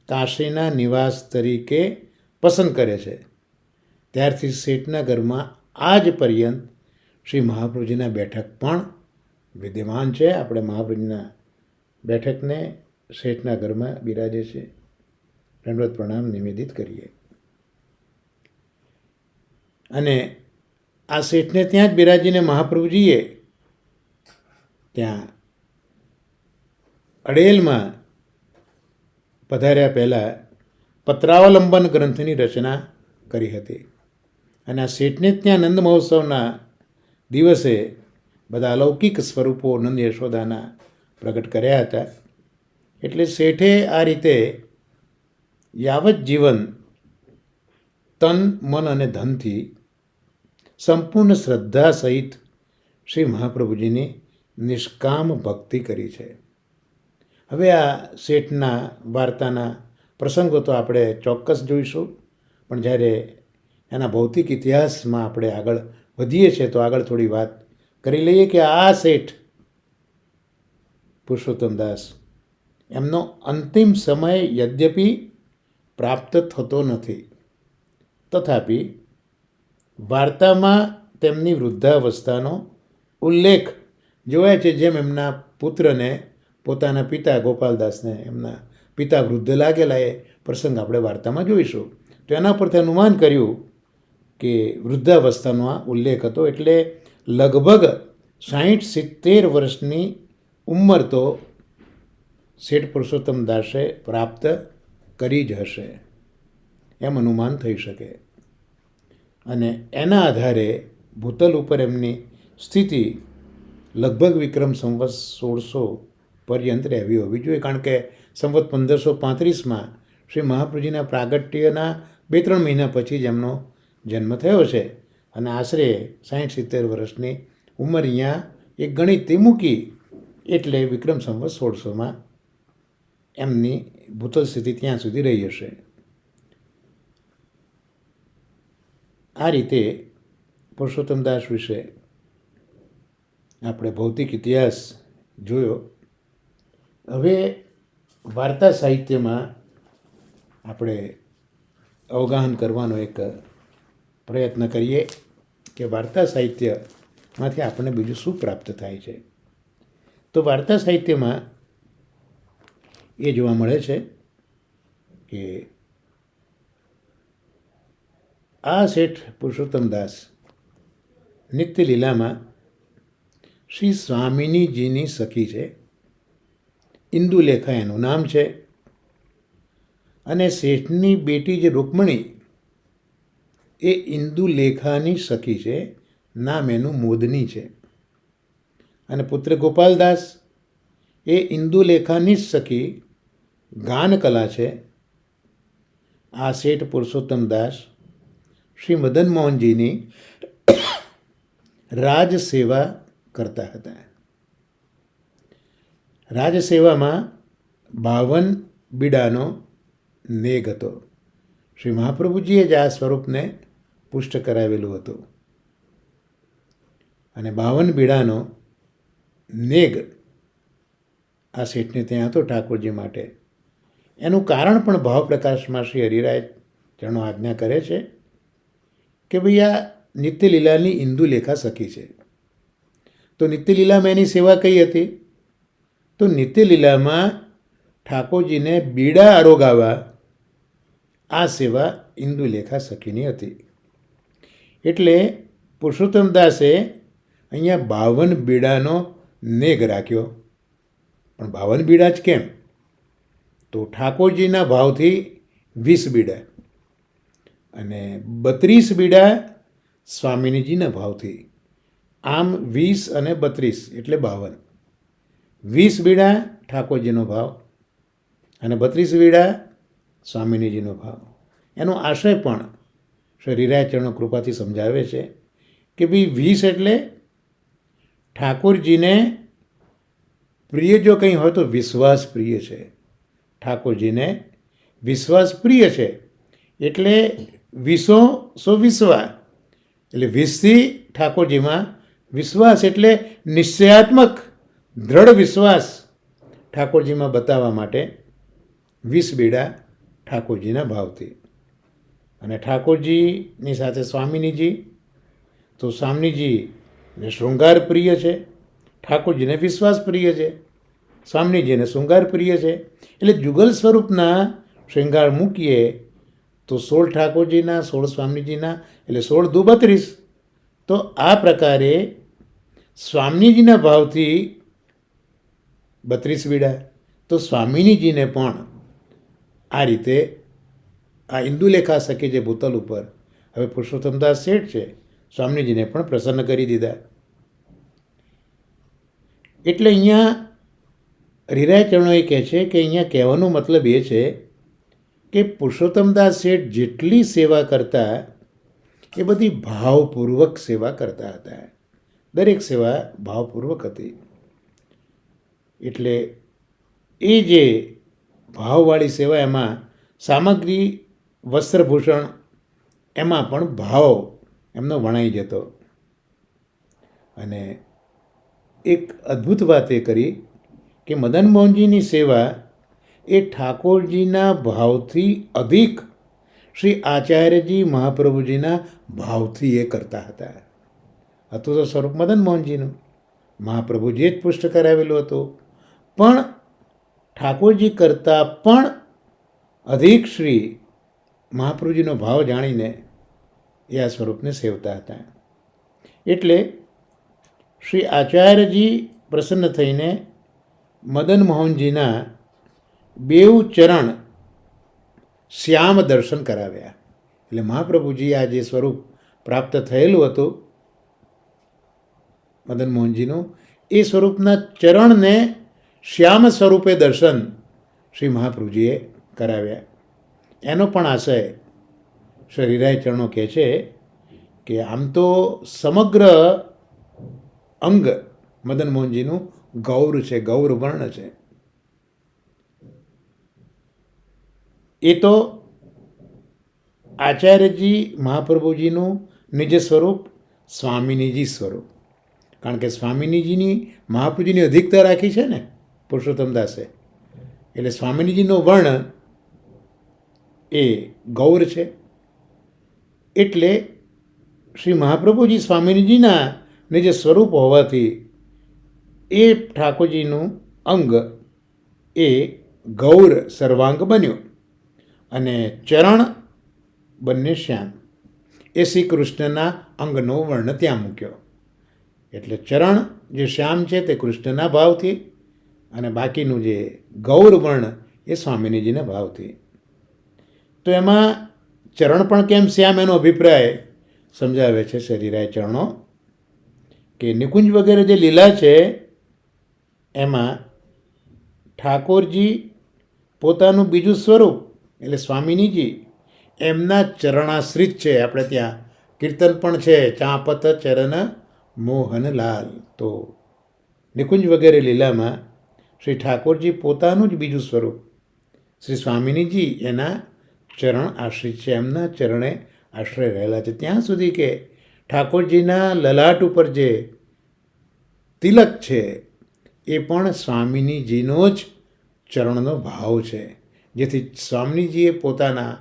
S1: કાશીના નિવાસ તરીકે પસંદ કરે છે. ત્યારથી શેઠના ઘરમાં આજ પર્યંત શ્રી મહાપ્રભુજીના બેઠક પણ વિદ્યમાન છે. આપણે મહાપ્રભુજીના બેઠકને શેઠના ઘરમાં બિરાજે છે. દંડવત પ્રણામ નિવેદિત કરીએ. અને આ શેઠને ત્યાં જ બિરાજીને મહાપ્રભુજીએ ત્યાં અડેલમાં પધાર્યા પહેલાં પત્રાવલંબન ગ્રંથની રચના કરી હતી. અને આ શેઠને ત્યાં નંદ મહોત્સવના દિવસે બધા અલૌકિક સ્વરૂપો નંદ યશોદાના પ્રગટ કર્યા હતા. એટલે શેઠે આ રીતે યાવત જીવન તન મન અને ધનથી સંપૂર્ણ શ્રદ્ધા સહિત શ્રી મહાપ્રભુજીની નિષ્કામ ભક્તિ કરી છે. હવે આ શેઠના વાર્તાના પ્રસંગો તો આપણે ચોક્કસ જોઈશું, પણ જ્યારે એના ભૌતિક ઇતિહાસમાં આપણે આગળ વધીએ છીએ તો આગળ થોડી વાત કરી લઈએ કે આ શેઠ પુરુષોત્તમદાસ એમનો અંતિમ સમય યદ્યપિ પ્રાપ્ત થતો નથી, તથાપિ વાર્તામાં તેમની વૃદ્ધાવસ્થાનો ઉલ્લેખ જોવાય છે. જેમ એમના પુત્રને પોતાના પિતા ગોપાલદાસને એમના પિતા વૃદ્ધ લાગેલા એ પ્રસંગ આપણે વાર્તામાં જોઈશું. તો એના પરથી અનુમાન કર્યું કે વૃદ્ધાવસ્થાનો આ ઉલ્લેખ હતો. એટલે લગભગ 60-70 વર્ષની ઉંમર તો શેઠ પુરુષોત્તમ દાસે પ્રાપ્ત કરી જ હશે એમ અનુમાન થઈ શકે. અને એના આધારે ભૂતલ ઉપર એમની સ્થિતિ લગભગ વિક્રમ સંવત 1600 પર્યંત રહેવી હોવી જોઈએ. કારણ કે સંવત 1535માં શ્રી મહાપ્રભુજીના પ્રાગટ્યના 2-3 મહિના પછી જ એમનો જન્મ થયો છે. અને આશરે 60-70 વર્ષની ઉંમર અહીંયા એક ગણિતથી મૂકી એટલે વિક્રમ સંવત 1600માં એમની ભૂતલ સ્થિતિ ત્યાં સુધી રહી હશે. આ રીતે પુરુષોત્તમદાસ વિશે આપણે ભૌતિક ઇતિહાસ જોયો. હવે વાર્તા સાહિત્યમાં આપણે અવગાહન કરવાનો એક પ્રયત્ન કરીએ કે વાર્તા સાહિત્યમાંથી આપણને બીજું શું પ્રાપ્ત થાય છે. તો વાર્તા સાહિત્યમાં એ જોવા મળે છે કે આ શેઠ પુરુષોત્તમદાસ નિત્ય લીલામાં શ્રી સ્વામિનીજીની સખી છે. ઇન્દુલેખા એનું નામ છે. અને શેઠની બેટી જે રૂકમણી એ ઇન્દુલેખાની સખી છે. નામ એનું મોદની છે. અને પુત્ર ગોપાલદાસ એ ઇન્દુલેખાની જ સખી ગાનકલા છે. આ શેઠ પુરુષોત્તમદાસ શ્રી મદન મોહનજીની રાજસેવા કરતા હતા. રાજસેવામાં 52 બીડાનો નેગ હતો. શ્રી મહાપ્રભુજીએ જ આ સ્વરૂપને પુષ્ટ કરાવેલું હતું. અને 52 બીડાનો નેગ આ શેઠને ત્યાં હતો ઠાકોરજી માટે. એનું કારણ પણ ભાવપ્રકાશમાં શ્રી હરિરાય ચરણો આજ્ઞા કરે છે કે ભાઈ આ નિત્યલીલાની ઇન્દુલેખા સખી છે. તો નિત્યલીલામાં એની સેવા કઈ હતી? તો નિત્યલીલામાં ઠાકોરજીને બીડા આરોગાવા આ સેવા ઇન્દુલેખા સખીની હતી. એટલે પુરુષોત્તમદાસે અહીંયા 52 બીડાનો નેગ રાખ્યો. પણ 52 બીડા જ કેમ? તો ઠાકોરજીના ભાવથી 20 બીડા અને 32 બીડા સ્વામિનીજીના ભાવથી. આમ 20 અને 32 એટલે 52. 20 બીડા ઠાકોરજીનો ભાવ અને 32 બીડા સ્વામિનીજીનો ભાવ. એનો આશય પણ શ્રી હરિરાય ચરણો કૃપાથી સમજાવે છે કે ભાઈ 20 એટલે ઠાકોરજીને પ્રિય જો કંઈ હોય તો વિશ્વાસ પ્રિય છે. ઠાકોરજીને વિશ્વાસ પ્રિય છે એટલે 20 વિશ્વા એટલે 20થી ઠાકોરજીમાં વિશ્વાસ એટલે નિશ્ચયાત્મક દ્રઢ વિશ્વાસ ઠાકોરજીમાં બતાવવા માટે 20 બીડા ઠાકોરજીના ભાવથી. અને ઠાકોરજીની સાથે સ્વામિનીજી તો સ્વામીજીને શૃંગાર પ્રિય છે, ઠાકોરજીને વિશ્વાસ પ્રિય છે, સ્વામીજીને શૃંગાર પ્રિય છે. એટલે જુગલ સ્વરૂપના શૃંગાર મૂકીએ તો 16 ઠાકોરજીના, 16 સ્વામીજીના, એટલે 16 દુ 32. તો આ પ્રકારે સ્વામીજીના ભાવથી 32 વીડા. તો સ્વામિનીજીને પણ આ રીતે આ ઇન્દુલેખા સખી જે ભૂતલ ઉપર હવે પુરુષોત્તમદાસ શેઠ છે, સ્વામીજીને પણ પ્રસન્ન કરી દીધા. એટલે અહીંયા રીરાય ચરણોએ કહે છે કે અહીંયા કહેવાનો મતલબ એ છે કે પુરુષોત્તમદાસ શેઠ જેટલી સેવા કરતા એ બધી ભાવપૂર્વક સેવા કરતા હતા. દરેક સેવા ભાવપૂર્વક હતી. એટલે એ જે ભાવવાળી સેવા, એમાં સામગ્રી, વસ્ત્રભૂષણ, એમાં પણ ભાવ એમનો વણાઈ જતો. અને એક અદ્ભુત વાત એ કરી કે મદન મોહનજીની સેવા એ ઠાકોરજીના ભાવથી અધિક શ્રી આચાર્યજી મહાપ્રભુજીના ભાવથી એ કરતા હતા. હતું તો સ્વરૂપ મદન મોહનજીનું, મહાપ્રભુજીએ જ પુષ્ટ કરાવેલું હતું, પણ ઠાકોરજી કરતાં પણ અધિક શ્રી મહાપ્રભુજીનો ભાવ જાણીને એ આ સ્વરૂપને સેવતા હતા. એટલે શ્રી આચાર્યજી પ્રસન્ન થઈને મદન મોહનજીના બેઉ ચરણ શ્યામ દર્શન કરાવ્યા. એટલે મહાપ્રભુજી આ જે સ્વરૂપ પ્રાપ્ત થયેલું હતું મદન મોહનજીનું, એ સ્વરૂપના ચરણને શ્યામ સ્વરૂપે દર્શન શ્રી મહાપ્રભુજીએ કરાવ્યા. એનો પણ આશય શ્રી રીરાય ચરણો કહે છે કે આમ તો સમગ્ર અંગ મદન મોહનજીનું ગૌર છે, ગૌર વર્ણ છે. એ તો આચાર્યજી મહાપ્રભુજીનું નિજ સ્વરૂપ સ્વામિનીજી સ્વરૂપ. કારણ કે સ્વામિનીજીની મહાપ્રભુજીની અધિકતા રાખી છે ને પુરુષોત્તમદાસે, એટલે સ્વામિનીજીનો વર્ણ એ ગૌર છે. એટલે શ્રી મહાપ્રભુજી સ્વામિનીજીના નિજ સ્વરૂપ હોવાથી એ ઠાકોરજીનું અંગ એ ગૌર સર્વાંગ બન્યું. અને ચરણ બંને શ્યામ, એ શ્રી કૃષ્ણના અંગનો વર્ણ ત્યાં મૂક્યો. એટલે ચરણ જે શ્યામ છે તે કૃષ્ણના ભાવથી, અને બાકીનું જે ગૌર વર્ણ એ સ્વામિનીજીના ભાવથી. તો એમાં ચરણ પણ કેમ શ્યામ એનો અભિપ્રાય સમજાવે છે શ્રી રીરાય ચરણો કે નિકુંજ વગેરે જે લીલા છે એમાં ઠાકોરજી પોતાનું બીજું સ્વરૂપ એટલે સ્વામિનીજી એમના ચરણાશ્રિત છે. આપણે ત્યાં કીર્તન પણ છે, ચાંપત ચરણ મોહનલાલ. તો નિકુંજ વગેરે લીલામાં શ્રી ઠાકોરજી પોતાનું જ બીજું સ્વરૂપ, શ્રી સ્વામિનીજી એના ચરણ આશ્રિત છે, એમના ચરણે આશ્રય રહેલા છે. ત્યાં સુધી કે ઠાકોરજીના લલાટ ઉપર જે તિલક છે એ પણ સ્વામિનીજીનો જ ચરણનો ભાવ છે, જેથી સ્વામીજીએ પોતાના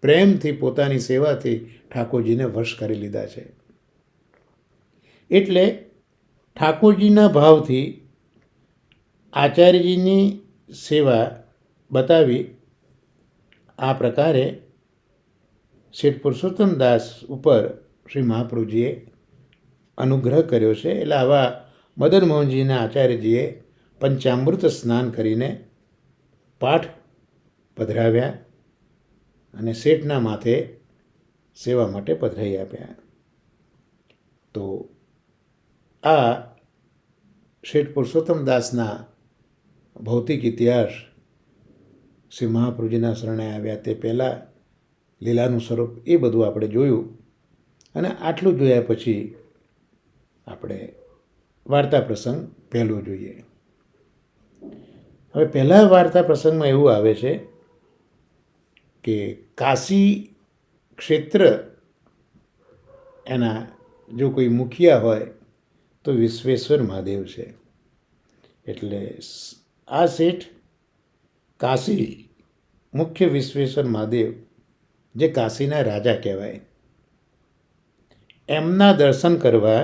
S1: પ્રેમથી, પોતાની સેવાથી ઠાકોરજીને વશ કરી લીધા છે. એટલે ઠાકોરજીના ભાવથી આચાર્યજીની સેવા બતાવી આ પ્રકારે શેઠ પુરુષોત્તમદાસ ઉપર શ્રી મહાપ્રભુજીએ અનુગ્રહ કર્યો છે. એટલે આવા મદન મોહનજીના આચાર્યજીએ પંચામૃત સ્નાન કરીને પાઠ પધરાવ્યા અને શેઠના માથે સેવા માટે પધરાઈ આપ્યા. તો આ શેઠ પુરુષોત્તમદાસના ભૌતિક ઇતિહાસ, શ્રી મહાપ્રભુજીના શરણે આવ્યા તે પહેલાં લીલાનું સ્વરૂપ, એ બધું આપણે જોયું. અને આટલું જોયા પછી આપણે વાર્તા પ્રસંગ પહેલો જોઈએ. હવે પહેલા વાર્તા પ્રસંગમાં એવું આવે છે કે કાશી ક્ષેત્ર એના જો કોઈ મુખિયા હોય તો વિશ્વેશ્વર મહાદેવ છે. એટલે આ શેઠ કાશી મુખ્ય વિશ્વેશ્વર મહાદેવ, જે કાશીના રાજા કહેવાય, એમના દર્શન કરવા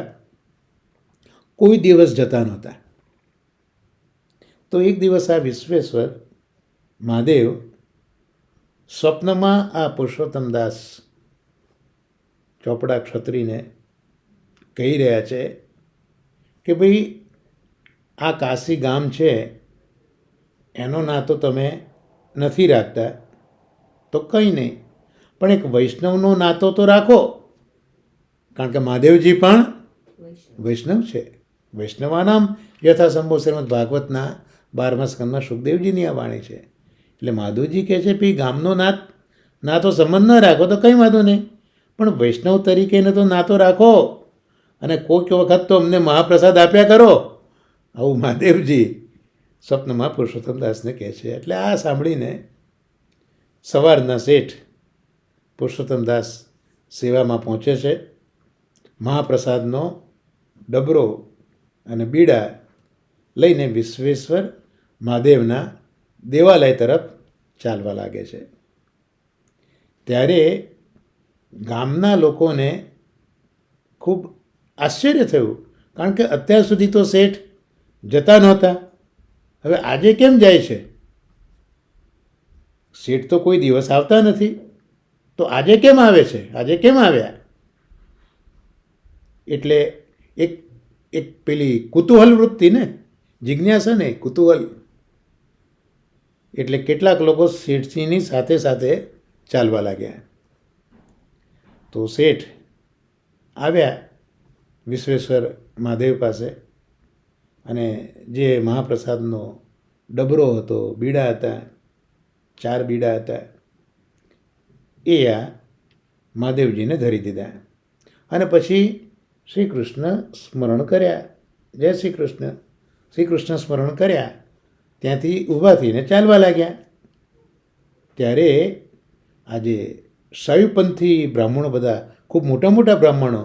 S1: કોઈ દિવસ જતા નહોતા. તો એક દિવસ આ વિશ્વેશ્વર મહાદેવ સ્વપ્નમાં આ પુરુષોત્તમદાસ ચોપડા ક્ષત્રિયને કહી રહ્યા છે કે ભાઈ આ કાશી ગામ છે એનો નાતો તમે નથી રાખતા તો કંઈ નહીં, પણ એક વૈષ્ણવનો નાતો તો રાખો, કારણ કે મહાદેવજી પણ વૈષ્ણવ છે. વૈષ્ણવાનામ યથાસંભવ શ્રીમદ ભાગવતના 12મા સ્કંદમાં સુખદેવજીની આ વાણી છે. એટલે માધવજી કહે છે ભાઈ ગામનો નાતો સંબંધ ન રાખો તો કંઈ વાંધો નહીં, પણ વૈષ્ણવ તરીકેનો તો નાતો રાખો અને કોઈક વખત તો અમને મહાપ્રસાદ આપ્યા કરો. આવું મહાદેવજી સ્વપ્નમાં પુરુષોત્તમદાસને કહે છે. એટલે આ સાંભળીને સવારના શેઠ પુરુષોત્તમદાસ સેવામાં પહોંચે છે. મહાપ્રસાદનો ડબરો અને બીડા લઈને વિશ્વેશ્વર મહાદેવના દેવાલય તરફ ચાલવા લાગે છે. ત્યારે ગામના લોકોને ખૂબ આશ્ચર્ય થયું, કારણ કે અત્યાર સુધી તો શેઠ જતા નહોતા, હવે આજે કેમ જાય છે? શેઠ તો કોઈ દિવસ આવતા નથી, તો આજે કેમ આવે છે? આજે કેમ આવ્યા? એટલે એક પેલી કુતૂહલ વૃત્તિ ને, જિજ્ઞાસા ને કુતૂહલ, એટલે કેટલાક લોકો શેઠજીની સાથે સાથે ચાલવા લાગ્યા. તો શેઠ આવ્યા વિશ્વેશ્વર મહાદેવ પાસે અને જે મહાપ્રસાદનો ડબરો હતો, બીડા હતા, 4 બીડા હતા, એ આ મહાદેવજીને ધરી દીધા અને પછી શ્રી કૃષ્ણ સ્મરણ કર્યા. જય શ્રી કૃષ્ણ, શ્રી કૃષ્ણ સ્મરણ કર્યા. ત્યાંથી ઊભા થઈને ચાલવા લાગ્યા. ત્યારે આજે શૈવપંથી બ્રાહ્મણો બધા, ખૂબ મોટા મોટા બ્રાહ્મણો,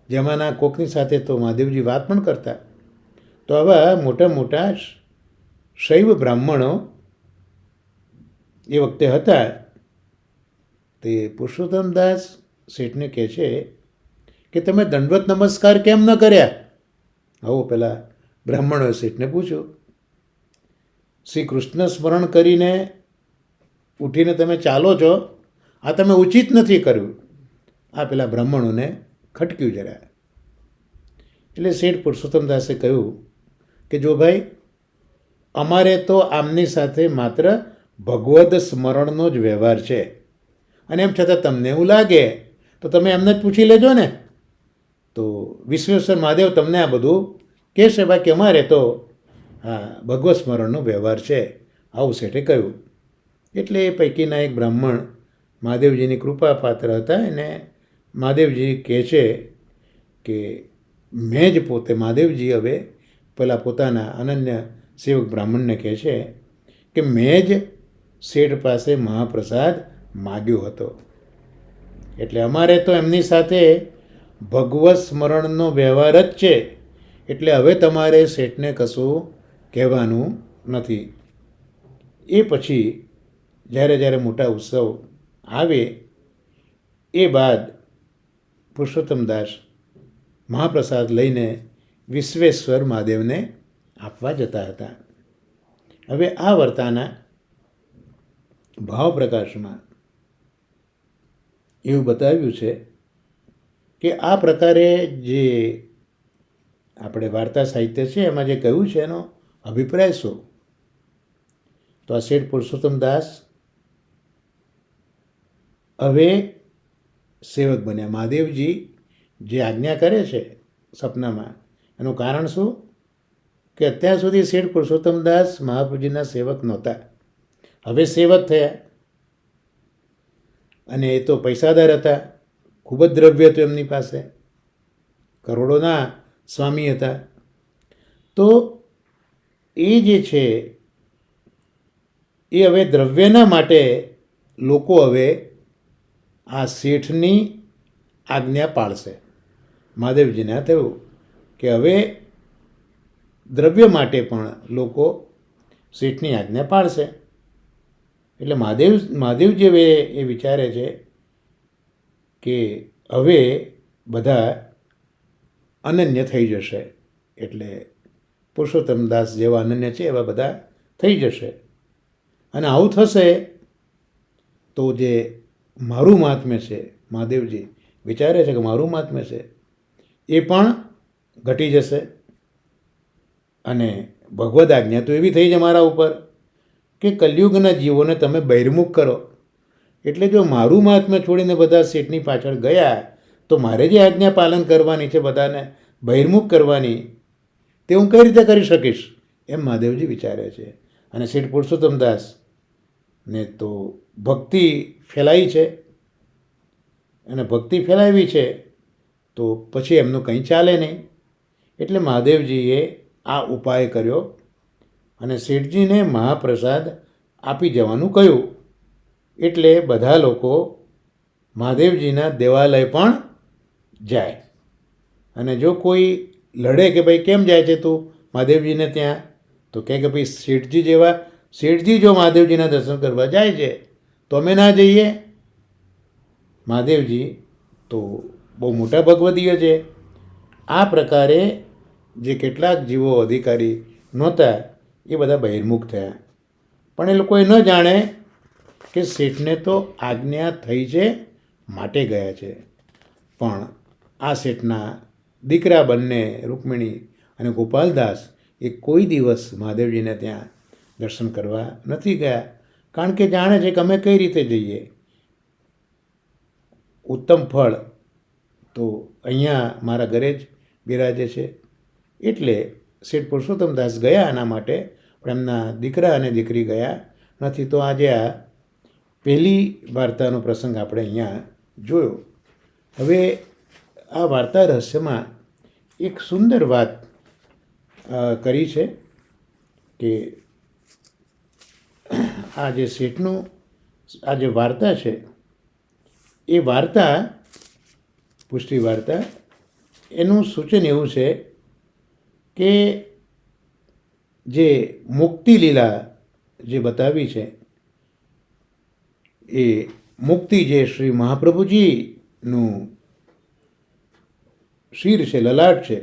S1: જેમાંના કોકની સાથે તો મહાદેવજી વાત પણ કરતા, તો આવા મોટા મોટા શૈવ બ્રાહ્મણો એ વખતે હતા. તે પુરુષોત્તમદાસ શેઠને કહે છે કે તમે દંડવત નમસ્કાર કેમ ન કર્યા? આવું પેલા બ્રાહ્મણોએ શેઠને પૂછ્યું. શ્રી કૃષ્ણ સ્મરણ કરીને ઉઠીને તમે ચાલો છો, આ તમે ઉચિત નથી કર્યું. આ પેલા બ્રાહ્મણોને ખટક્યું જરા. એટલે શેઠ પુરુષોત્તમદાસે કહ્યું કે જો ભાઈ, અમારે તો આમની સાથે માત્ર ભગવદ સ્મરણનો જ વ્યવહાર છે, અને એમ છતાં તમને એવું લાગે તો તમે એમને જ પૂછી લેજો ને. તો વિશ્વેશ્વર મહાદેવ તમને આ બધું કહેશે, બાકી અમારે તો હા ભગવત સ્મરણનો વ્યવહાર છે, આવું શેઠે કહ્યું. એટલે એ પૈકીના એક બ્રાહ્મણ મહાદેવજીની કૃપા પાત્ર હતા, અને મહાદેવજી કહે છે કે મેં જ પોતે, મહાદેવજી હવે પેલા પોતાના અનન્ય સેવક બ્રાહ્મણને કહે છે કે મેં જ શેઠ પાસે મહાપ્રસાદ માગ્યો હતો, એટલે અમારે તો એમની સાથે ભગવત સ્મરણનો વ્યવહાર જ છે, એટલે હવે તમારે શેઠને કશું કહેવાનું નથી. એ પછી જ્યારે મોટા ઉત્સવ આવે એ બાદ પુરુષોત્તમદાસ મહાપ્રસાદ લઈને વિશ્વેશ્વર મહાદેવને આપવા જતા હતા. હવે આ વાર્તાના ભાવ પ્રકાશમાં એવું બતાવ્યું છે કે આ પ્રકારે જે આપણે વાર્તા સાહિત્ય છે એમાં જે કહ્યું છે એનો અભિપ્રાય શું? તો આ શેઠ પુરુષોત્તમદાસ હવે સેવક બન્યા. મહાદેવજી જે આજ્ઞા કરે છે સપનામાં, એનું કારણ શું કે અત્યાર સુધી શેઠ પુરુષોત્તમદાસ મહાપ્રભુજીના સેવક નહોતા, હવે સેવક થયા. અને એ તો પૈસાદાર હતા, ખૂબ જ દ્રવ્ય હતું એમની પાસે, કરોડોના સ્વામી હતા. તો એ જે છે એ હવે દ્રવ્યના માટે લોકો હવે આ શેઠની આજ્ઞા પાળશે. મહાદેવજીને આ થયું કે હવે દ્રવ્ય માટે પણ લોકો શેઠની આજ્ઞા પાળશે. એટલે મહાદેવજી હવે એ વિચારે છે કે હવે બધા અનન્ય થઈ જશે. એટલે પુરુષોત્તમદાસ જેવા અનન્ય છે એવા બધા થઈ જશે. અને આવું થશે તો જે મારું મહાત્મ્ય છે, મહાદેવજી વિચારે છે કે મારું મહાત્મ્ય છે, એ પણ ઘટી જશે. અને ભગવદ આજ્ઞા તો એવી થઈ છે મારા ઉપર કે કલયુગના જીવોને તમે બહિર્મુખ કરો. એટલે જો મારું મહાત્મ્ય છોડીને બધા શેઠની પાછળ ગયા તો મારે જે આજ્ઞા પાલન કરવાની છે, બધાને બહિર્મુખ કરવાની, તે હું કઈ રીતે કરી શકીશ, એમ મહાદેવજી વિચારે છે. અને શેઠ પુરુષોત્તમદાસ ને તો ભક્તિ ફેલાઈ છે, અને ભક્તિ ફેલાવી છે તો પછી એમનું કંઈ ચાલે નહીં. એટલે મહાદેવજીએ આ ઉપાય કર્યો અને શેઠજીને મહાપ્રસાદ આપી જવાનું કહ્યું. એટલે બધા લોકો મહાદેવજીના દેવાલય પણ જાય. અને જો કોઈ લડે કે ભાઈ કેમ જાય છે તું મહાદેવજીને ત્યાં, તો કહે કે ભાઈ શેઠજી જો મહાદેવજીના દર્શન કરવા જાય છે તો અમે ના જઈએ. મહાદેવજી તો બહુ મોટા ભગવદીય છે. આ પ્રકારે જે કેટલાક જીવો અધિકારી નહોતા એ બધા બહિર્મુખ થયા. પણ એ લોકોએ ન જાણે કે શેઠને તો આજ્ઞા થઈ છે માટે ગયા છે. પણ આ શેઠના દીકરા બંને રૂકમિણી અને ગોપાલદાસ એ કોઈ દિવસ મહાદેવજીને ત્યાં દર્શન કરવા નથી ગયા, કારણ કે જાણે છે કે અમે કઈ રીતે જઈએ. ઉત્તમ ફળ તો અહીંયા મારા ઘરે જ બિરાજે છે. એટલે શેઠ પુરુષોત્તમદાસ ગયા એના માટે, પણ એમના દીકરા અને દીકરી ગયા નથી. તો આજે આ પહેલી વાર્તાનો પ્રસંગ આપણે અહીંયા જોયો. હવે આ વાર્તા રહસ્યમાં એક સુંદર વાત કરી છે કે આ જે શેઠનું આ જે વાર્તા છે એ વાર્તા, પુષ્ટિ વાર્તા, એનું સૂચન એવું છે કે જે મુક્તિ લીલા જે બતાવી છે એ મુક્તિ જે શ્રી મહાપ્રભુજીનું શિર છે, લલાટ છે,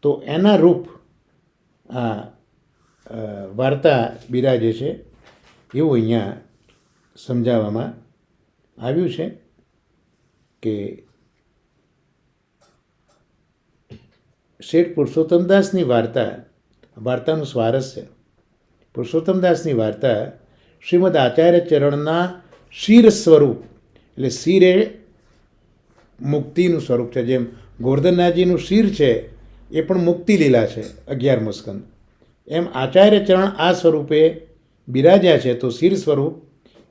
S1: તો એના રૂપ આ વાર્તા બિરાજે છે એવું અહીંયા સમજાવવામાં આવ્યું છે કે શેઠ પુરુષોત્તમદાસની વાર્તાનું સ્વારસ્ય, પુરુષોત્તમદાસની વાર્તા શ્રીમદ આચાર્ય ચરણના શિર સ્વરૂપ, એટલે શિર એ મુક્તિનું સ્વરૂપ છે. જેમ ગોવર્ધનનાથજીનું શિર છે એ પણ મુક્તિ લીલા છે 11મો સ્કંદ, એમ આચાર્ય ચરણ આ સ્વરૂપે બિરાજ્યા છે. તો શિર સ્વરૂપ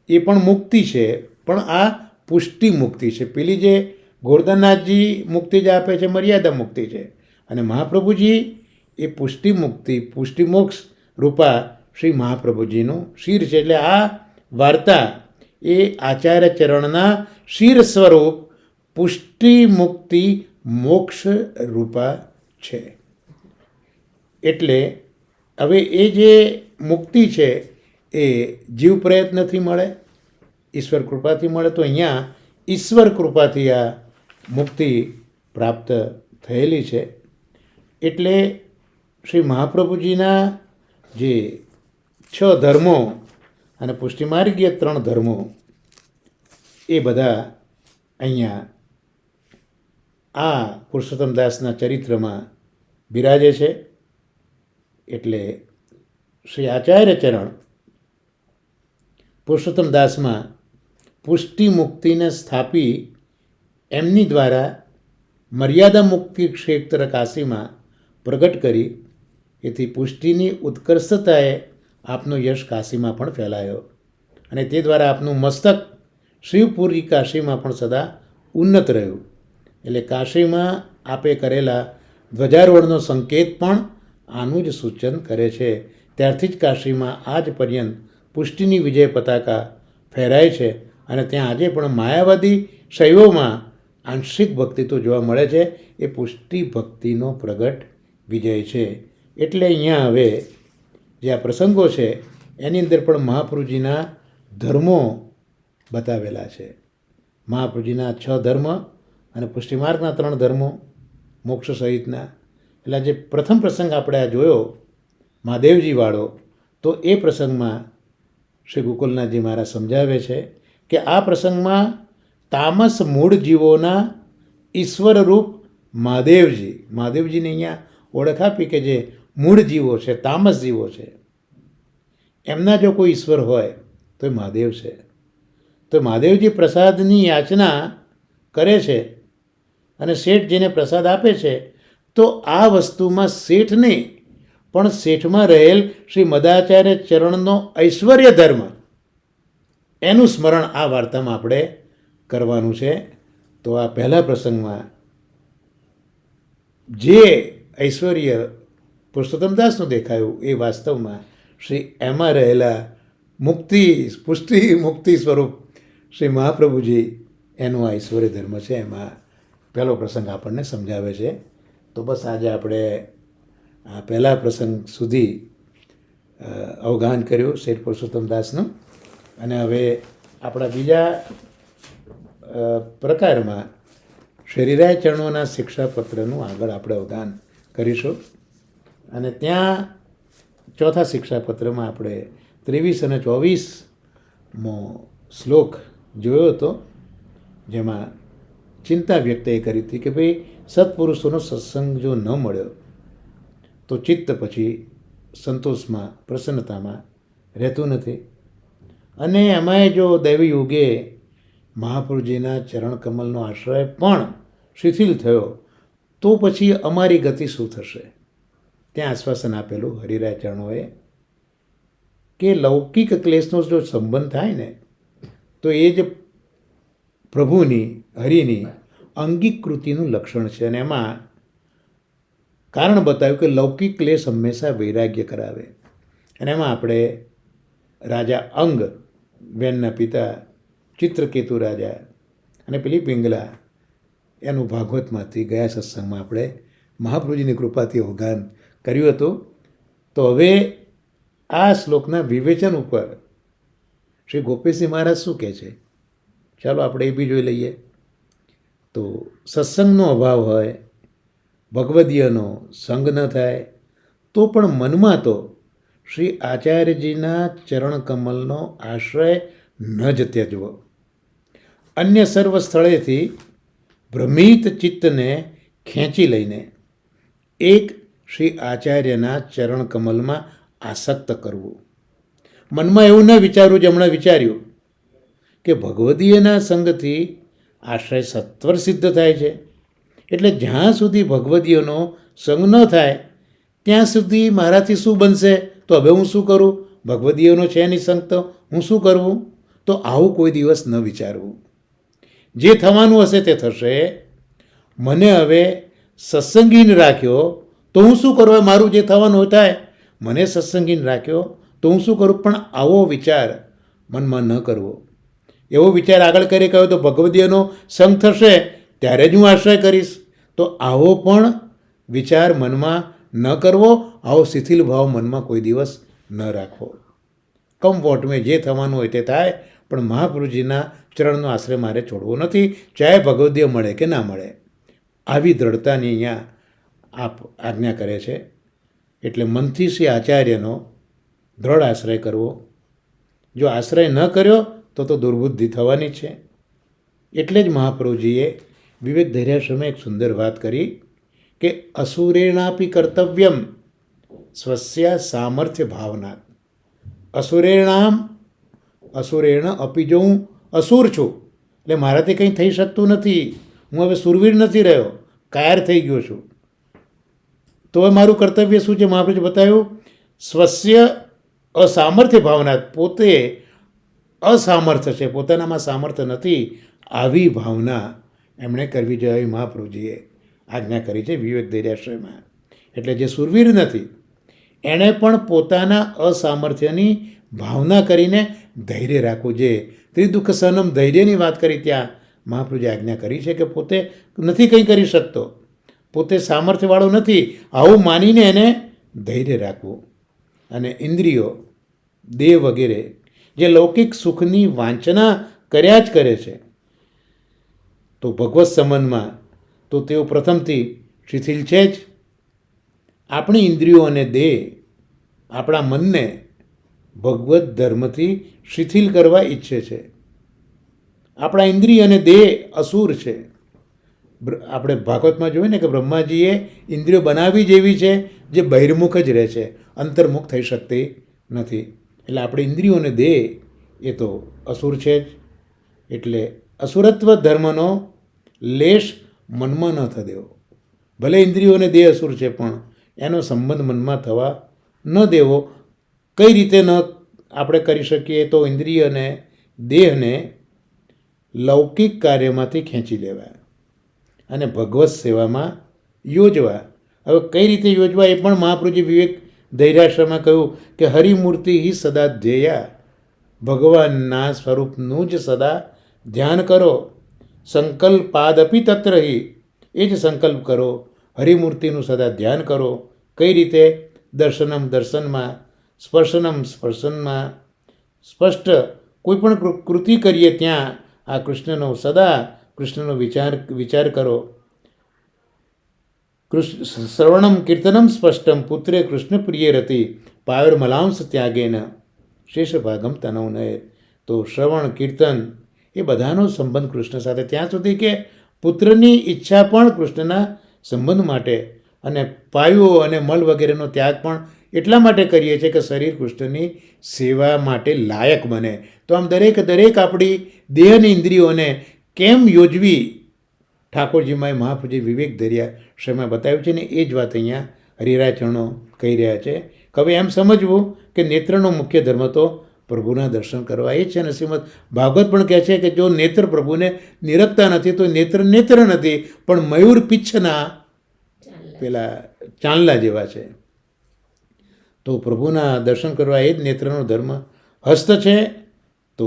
S1: એ પણ મુક્તિ છે, પણ આ પુષ્ટિ મુક્તિ છે. પેલી જે ગોવર્ધનનાથજી મુક્તિ જ આપે છે મર્યાદા મુક્તિ છે, અને મહાપ્રભુજી એ પુષ્ટિ મુક્તિ, પુષ્ટિ મોક્ષ રૂપા શ્રી મહાપ્રભુજીનું શિર છે. એટલે આ વાર્તા એ આચાર્ય ચરણના શિર સ્વરૂપ પુષ્ટિ મુક્તિ મોક્ષ રૂપા છે. એટલે હવે એ જે મુક્તિ છે એ જીવ પ્રયત્નથી મળે, ઈશ્વર કૃપાથી મળે. તો અહીંયા ઈશ્વર કૃપાથી આ મુક્તિ પ્રાપ્ત થયેલી છે. એટલે શ્રી મહાપ્રભુજીના જે 6 ધર્મો અને પુષ્ટિમાર્ગીય 3 ધર્મો એ બધા અહીંયા આ પુરુષોત્તમદાસના ચરિત્રમાં બિરાજે છે. એટલે શ્રી આચાર્ય ચરણ પુરુષોત્તમદાસમાં પુષ્ટિ મુક્તિને સ્થાપી એમની દ્વારા મર્યાદા મુક્તિ ક્ષેત્ર કાશીમાં પ્રગટ કરી. એથી પુષ્ટિની ઉત્કર્ષતાએ આપનો યશ કાશીમાં પણ ફેલાયો, અને તે દ્વારા આપનું મસ્તક શિવપુરી કાશીમાં પણ સદા ઉન્નત રહ્યું. એટલે કાશીમાં આપે કરેલા ધ્વજારોહણનો સંકેત પણ આનું જ સૂચન કરે છે. ત્યારથી જ કાશીમાં આજ પર્યંત પુષ્ટિની વિજય પતાકા ફહેરાય છે. અને ત્યાં આજે પણ માયાવાદી શૈવોમાં આંશિક ભક્તિ તો જોવા મળે છે. એ પુષ્ટિ ભક્તિનો પ્રગટ વિજય છે. એટલે અહીંયા હવે જે આ પ્રસંગો છે એની અંદર પણ મહાપ્રભુજીના ધર્મો બતાવેલા છે. મહાપ્રભુજીના 6 ધર્મ અને પુષ્ટિમાર્ગના 3 ધર્મો, મોક્ષ સહિતના. એટલે જે પ્રથમ પ્રસંગ આપણે આ જોયો મહાદેવજીવાળો, તો એ પ્રસંગમાં શ્રી ગોકુલનાથજી મહારાજ સમજાવે છે કે આ પ્રસંગમાં તામસ મૂળ જીવોના ઈશ્વરરૂપ મહાદેવજીની અહીંયા ઓળખ આપી કે જે મૂળ જીવો છે, તામસ જીવો છે, એમના જો કોઈ ઈશ્વર હોય તો એ મહાદેવ છે. તો મહાદેવજી પ્રસાદની યાચના કરે છે અને શેઠજીને પ્રસાદ આપે છે. તો આ વસ્તુમાં શેઠ નહીં, પણ શેઠમાં રહેલ શ્રી મદાચાર્ય ચરણનો ઐશ્વર્ય ધર્મ, એનું સ્મરણ આ વાર્તામાં આપણે કરવાનું છે. તો આ પહેલા પ્રસંગમાં જે ઐશ્વર્ય પુરુષોત્તમદાસનું દેખાયું એ વાસ્તવમાં શ્રી એમાં રહેલા મુક્તિ સ્વરૂપ શ્રી મહાપ્રભુજી એનું આ ઐશ્વર્ય ધર્મ છે. એમાં પહેલો પ્રસંગ આપણને સમજાવે છે. તો બસ આજે આપણે આ પહેલા પ્રસંગ સુધી અવગાહન કર્યું શેઠ પુરુષોત્તમદાસનું. અને હવે આપણા બીજા પ્રકારમાં શરીરાય ચરણોના શિક્ષાપત્રનું આગળ આપણે અવગાહન કરીશું. અને ત્યાં ચોથા શિક્ષાપત્રમાં આપણે 23 અને 24મો શ્લોક જોયો હતો, જેમાં ચિંતા વ્યક્ત એ કરી હતી કે ભાઈ સત્પુરુષોનો સત્સંગ જો ન મળ્યો તો ચિત્ત પછી સંતોષમાં, પ્રસન્નતામાં રહેતું નથી. અને એમાંય જો દૈવી યુગે મહાપુરુષજીના ચરણકમલનો આશ્રય પણ શિથિલ થયો તો પછી અમારી ગતિ શું થશે? ત્યાં આશ્વાસન આપેલું હરિરાય ચરણોએ કે લૌકિક ક્લેશનો જો સંબંધ થાય ને તો એ જ પ્રભુની, હરિની અંગીકૃતિનું લક્ષણ છે. અને એમાં કારણ બતાવ્યું કે લૌકિક ક્લેશ હંમેશા વૈરાગ્ય કરાવે. અને એમાં આપણે રાજા અંગ, બેનના પિતા ચિત્રકેતુ રાજા અને પેલી પિંગલા, એનું ભાગવતમાંથી ગયા સત્સંગમાં આપણે મહાપ્રભુજીની કૃપાથી અવગાહન કર્યું હતું. તો હવે આ શ્લોકના વિવેચન ઉપર શ્રી ગોપીસિંહ મહારાજ શું કહે છે, ચાલો આપણે એ બી જોઈ લઈએ. તો સત્સંગનો અભાવ હોય, ભગવદીયનો સંગ ન થાય તો પણ મનમાં તો શ્રી આચાર્યજીના ચરણકમલનો આશ્રય ન જ ત્યજવો. અન્ય સર્વ સ્થળેથી ભ્રમિત ચિત્તને ખેંચી લઈને એક શ્રી આચાર્યના ચરણકમલમાં આસક્ત કરવું. મનમાં એવું ન વિચારવું જે હમણાં વિચાર્યું કે ભગવદીયના સંગથી આશ્રય સત્વર સિદ્ધ થાય છે. એટલે જ્યાં સુધી ભગવદીયનો સંગ ન થાય ત્યાં સુધી મારાથી શું બનશે, તો હવે હું શું કરું? ભગવદીયનો છે નહીં સંગ, તો હું શું કરવું? તો આવું કોઈ દિવસ ન વિચારવું. જે થવાનું હશે તે થશે. મને હવે સત્સંગીન રાખ્યો તો હું શું કરું? મારું જે થવાનું થાય, મને સત્સંગીન રાખ્યો તો હું શું કરું? પણ આવો વિચાર મનમાં ન કરવો. એવો વિચાર આગળ કરી કહ્યો તો ભગવદીયનો સંગ થશે ત્યારે જ હું આશ્રય કરીશ, તો આવો પણ વિચાર મનમાં ન કરવો. આવો શિથિલ ભાવ મનમાં કોઈ દિવસ ન રાખવો. કમવોટમાં જે થવાનું હોય તે થાય, પણ મહાપુરુષજીના ચરણનો આશ્રય મારે છોડવો નથી, ચાહે ભગવદીય મળે કે ના મળે. આવી દ્રઢતાની અહીંયા આપ આજ્ઞા કરે છે. એટલે મનથી શ્રી આચાર્યનો દ્રઢ આશ્રય કરવો. જો આશ્રય ન કર્યો તો દુર્બુદ્ધિ થવાની છે. એટલે જ મહાપ્રભુજીએ વિવેક ધૈર્યાશ્રમે એક સુંદર વાત કરી કે અસુરેણાપી કર્તવ્યમ સ્વસ્ય સામર્થ્ય ભાવના. અસુરેણ અપી, જો હું અસુર છું એટલે મારાથી કંઈ થઈ શકતું નથી, હું હવે સુરવીર નથી રહ્યો, કાયર થઈ ગયો છું, તો હવે મારું કર્તવ્ય શું છે? મહાપ્રભુએ બતાવ્યું સ્વસ્ય અસામર્થ્ય ભાવના. પોતે અસામર્થ્ય છે, પોતાનામાં સામર્થ્ય નથી, આવી ભાવના એમણે કરવી જોઈએ. મહાપ્રભુજીએ આજ્ઞા કરી છે વિવેક ધૈર્યાશ્રયમાં. એટલે જે સુરવીર નથી એણે પણ પોતાના અસામર્થ્યની ભાવના કરીને ધૈર્ય રાખવું. જે ત્રિદુઃખ સહનમ ધૈર્યની વાત કરી ત્યાં મહાપ્રભુજીએ આજ્ઞા કરી છે કે પોતે નથી કંઈ કરી શકતો, પોતે સામર્થ્યવાળો નથી, આવું માનીને એને ધૈર્ય રાખવું. અને ઇન્દ્રિયો, દેહ વગેરે જે લૌકિક સુખની વાંચના કર્યા જ કરે છે, તો ભગવત સંબંધમાં તો તેઓ પ્રથમથી શિથિલ છે જ. આપણી ઇન્દ્રિયો અને દેહ આપણા મનને ભગવત ધર્મથી શિથિલ કરવા ઈચ્છે છે. આપણા ઇન્દ્રિય અને દેહ અસુર છે. આપણે ભાગવતમાં જોઈએ ને કે બ્રહ્માજીએ ઇન્દ્રિયો બનાવી જેવી છે જે બહિર્મુખ જ રહે છે, અંતર્મુખ થઈ શકતી નથી. એટલે આપણે ઇન્દ્રિયો અને દેહ એ તો અસુર છે જ. એટલે અસુરત્વ ધર્મનો લેશ મનમાં ન થવા દેવો. ભલે ઇન્દ્રિયો અને દેહ અસુર છે પણ એનો સંબંધ મનમાં થવા ન દેવો. કઈ રીતે ન આપણે કરી શકીએ? તો ઇન્દ્રિય અને દેહને લૌકિક કાર્યમાંથી ખેંચી લેવા અને ભગવત સેવામાં યોજવા. હવે કઈ રીતે યોજવા એ પણ મહાપ્રભુજી વિવેક ધૈર્યાશ્રમમાં કહ્યું કે હરિમૂર્તિ હિ સદા ધ્યેયા, ભગવાનના સ્વરૂપનું જ સદા ધ્યાન કરો. સંકલ્પાદપી તત્ર હિ, એ જ સંકલ્પ કરો, હરિમૂર્તિનું સદા ધ્યાન કરો. કઈ રીતે? દર્શનમ દર્શનમાં, સ્પર્શનમ સ્પર્શનમાં. સ્પષ્ટ કોઈ પણ કૃતિ કરીએ ત્યાં આ કૃષ્ણનો સદા કૃષ્ણનો વિચાર કરો. શ્રવણમ કીર્તનમ સ્પષ્ટમ પુત્રે કૃષ્ણ પ્રિય રતિ પાયર્મલાંશ ત્યાગેન શેષ ભાગમ તનવ નયે. તો શ્રવણ કીર્તન એ બધાનો સંબંધ કૃષ્ણ સાથે, ત્યાં સુધી કે પુત્રની ઈચ્છા પણ કૃષ્ણના સંબંધ માટે, અને પાયુઓ અને મલ વગેરેનો ત્યાગ પણ એટલા માટે કરીએ છીએ કે શરીર કૃષ્ણની સેવા માટે લાયક બને. તો આમ દરેક આપણી દેહની ઇન્દ્રિયોને કેમ યોજવી, ઠાકોરજીમાં મહાપ્રભુજી વિવેક ધર્યા શ્રમમાં બતાવ્યું છે ને એ જ વાત અહીંયા હરિરાય ચરણો કહી રહ્યા છે. હવે એમ સમજવું કે નેત્રનો મુખ્ય ધર્મ તો પ્રભુના દર્શન કરવા એ છે. અને શ્રીમદ ભાગવત પણ કહે છે કે જો નેત્ર પ્રભુને નિરખતા નથી તો નેત્ર નથી, પણ મયુર પીચ્છના પેલા ચાંદલા જેવા છે. તો પ્રભુના દર્શન કરવા એ જ નેત્રનો ધર્મ. હસ્ત છે તો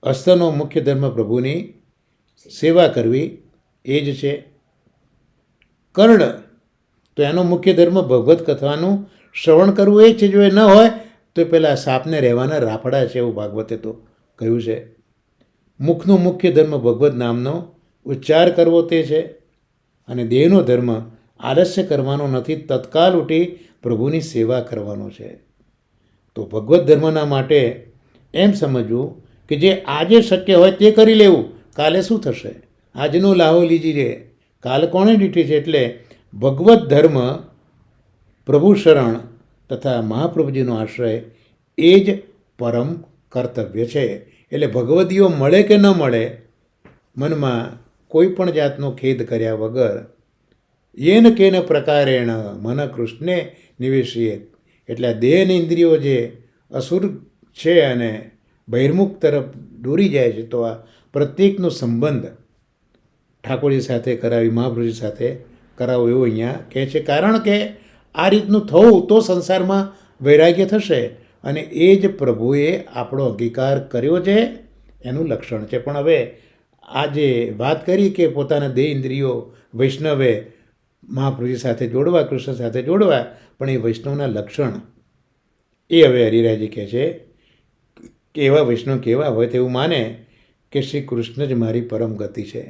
S1: હસ્તનો મુખ્ય ધર્મ પ્રભુની સેવા કરવી એ જ છે. કર્ણ તો એનો મુખ્ય ધર્મ ભગવત કથાનું શ્રવણ કરવું એ જ છે. જો એ ન હોય તો પેલા સાપને રહેવાના રાફડા છે એવું ભાગવતે તો કહ્યું છે. મુખનું મુખ્ય ધર્મ ભગવત નામનો ઉચ્ચાર કરવો તે છે. અને દેહનો ધર્મ આલસ્ય કરવાનો નથી, તત્કાલ ઉઠી પ્રભુની સેવા કરવાનો છે. તો ભગવત ધર્મના માટે એમ સમજવું કે જે આજે શક્ય હોય તે કરી લેવું. કાલે શું થશે? આજનો લાહો લીજીએ, કાલ કોણે દીઠી છે? એટલે ભગવત ધર્મ, પ્રભુ શરણ તથા મહાપ્રભુજીનો આશ્રય એ જ પરમ કર્તવ્ય છે. એટલે ભગવદીઓ મળે કે ન મળે, મનમાં કોઈ પણ જાતનો ખેદ કર્યા વગર યેન કેન પ્રકારેણ મન કૃષ્ણે નિવેશીએ. એટલે આ દેહની ઇન્દ્રિયો જે અસુર છે અને બહિર્મુખ તરફ દોરી જાય છે, તો આ પ્રત્યેકનો સંબંધ ઠાકોરજી સાથે કરાવી, મહાપ્રભુજી સાથે કરાવો એવું અહીંયા કહે છે. કારણ કે આ રીતનું થવું તો સંસારમાં વૈરાગ્ય થશે, અને એ જ પ્રભુએ આપણો અંગીકાર કર્યો છે એનું લક્ષણ છે. પણ હવે આ જે વાત કરી કે પોતાના દેહ ઇન્દ્રિયો વૈષ્ણવે મહાપ્રભુજી સાથે જોડવા, કૃષ્ણ સાથે જોડવા, પણ એ વૈષ્ણવના લક્ષણ એ હવે હરિરાયજી કહે છે કે એવા વૈષ્ણવ કેવા હોય તેવું માને કે શ્રી કૃષ્ણ જ મારી પરમ ગતિ છે.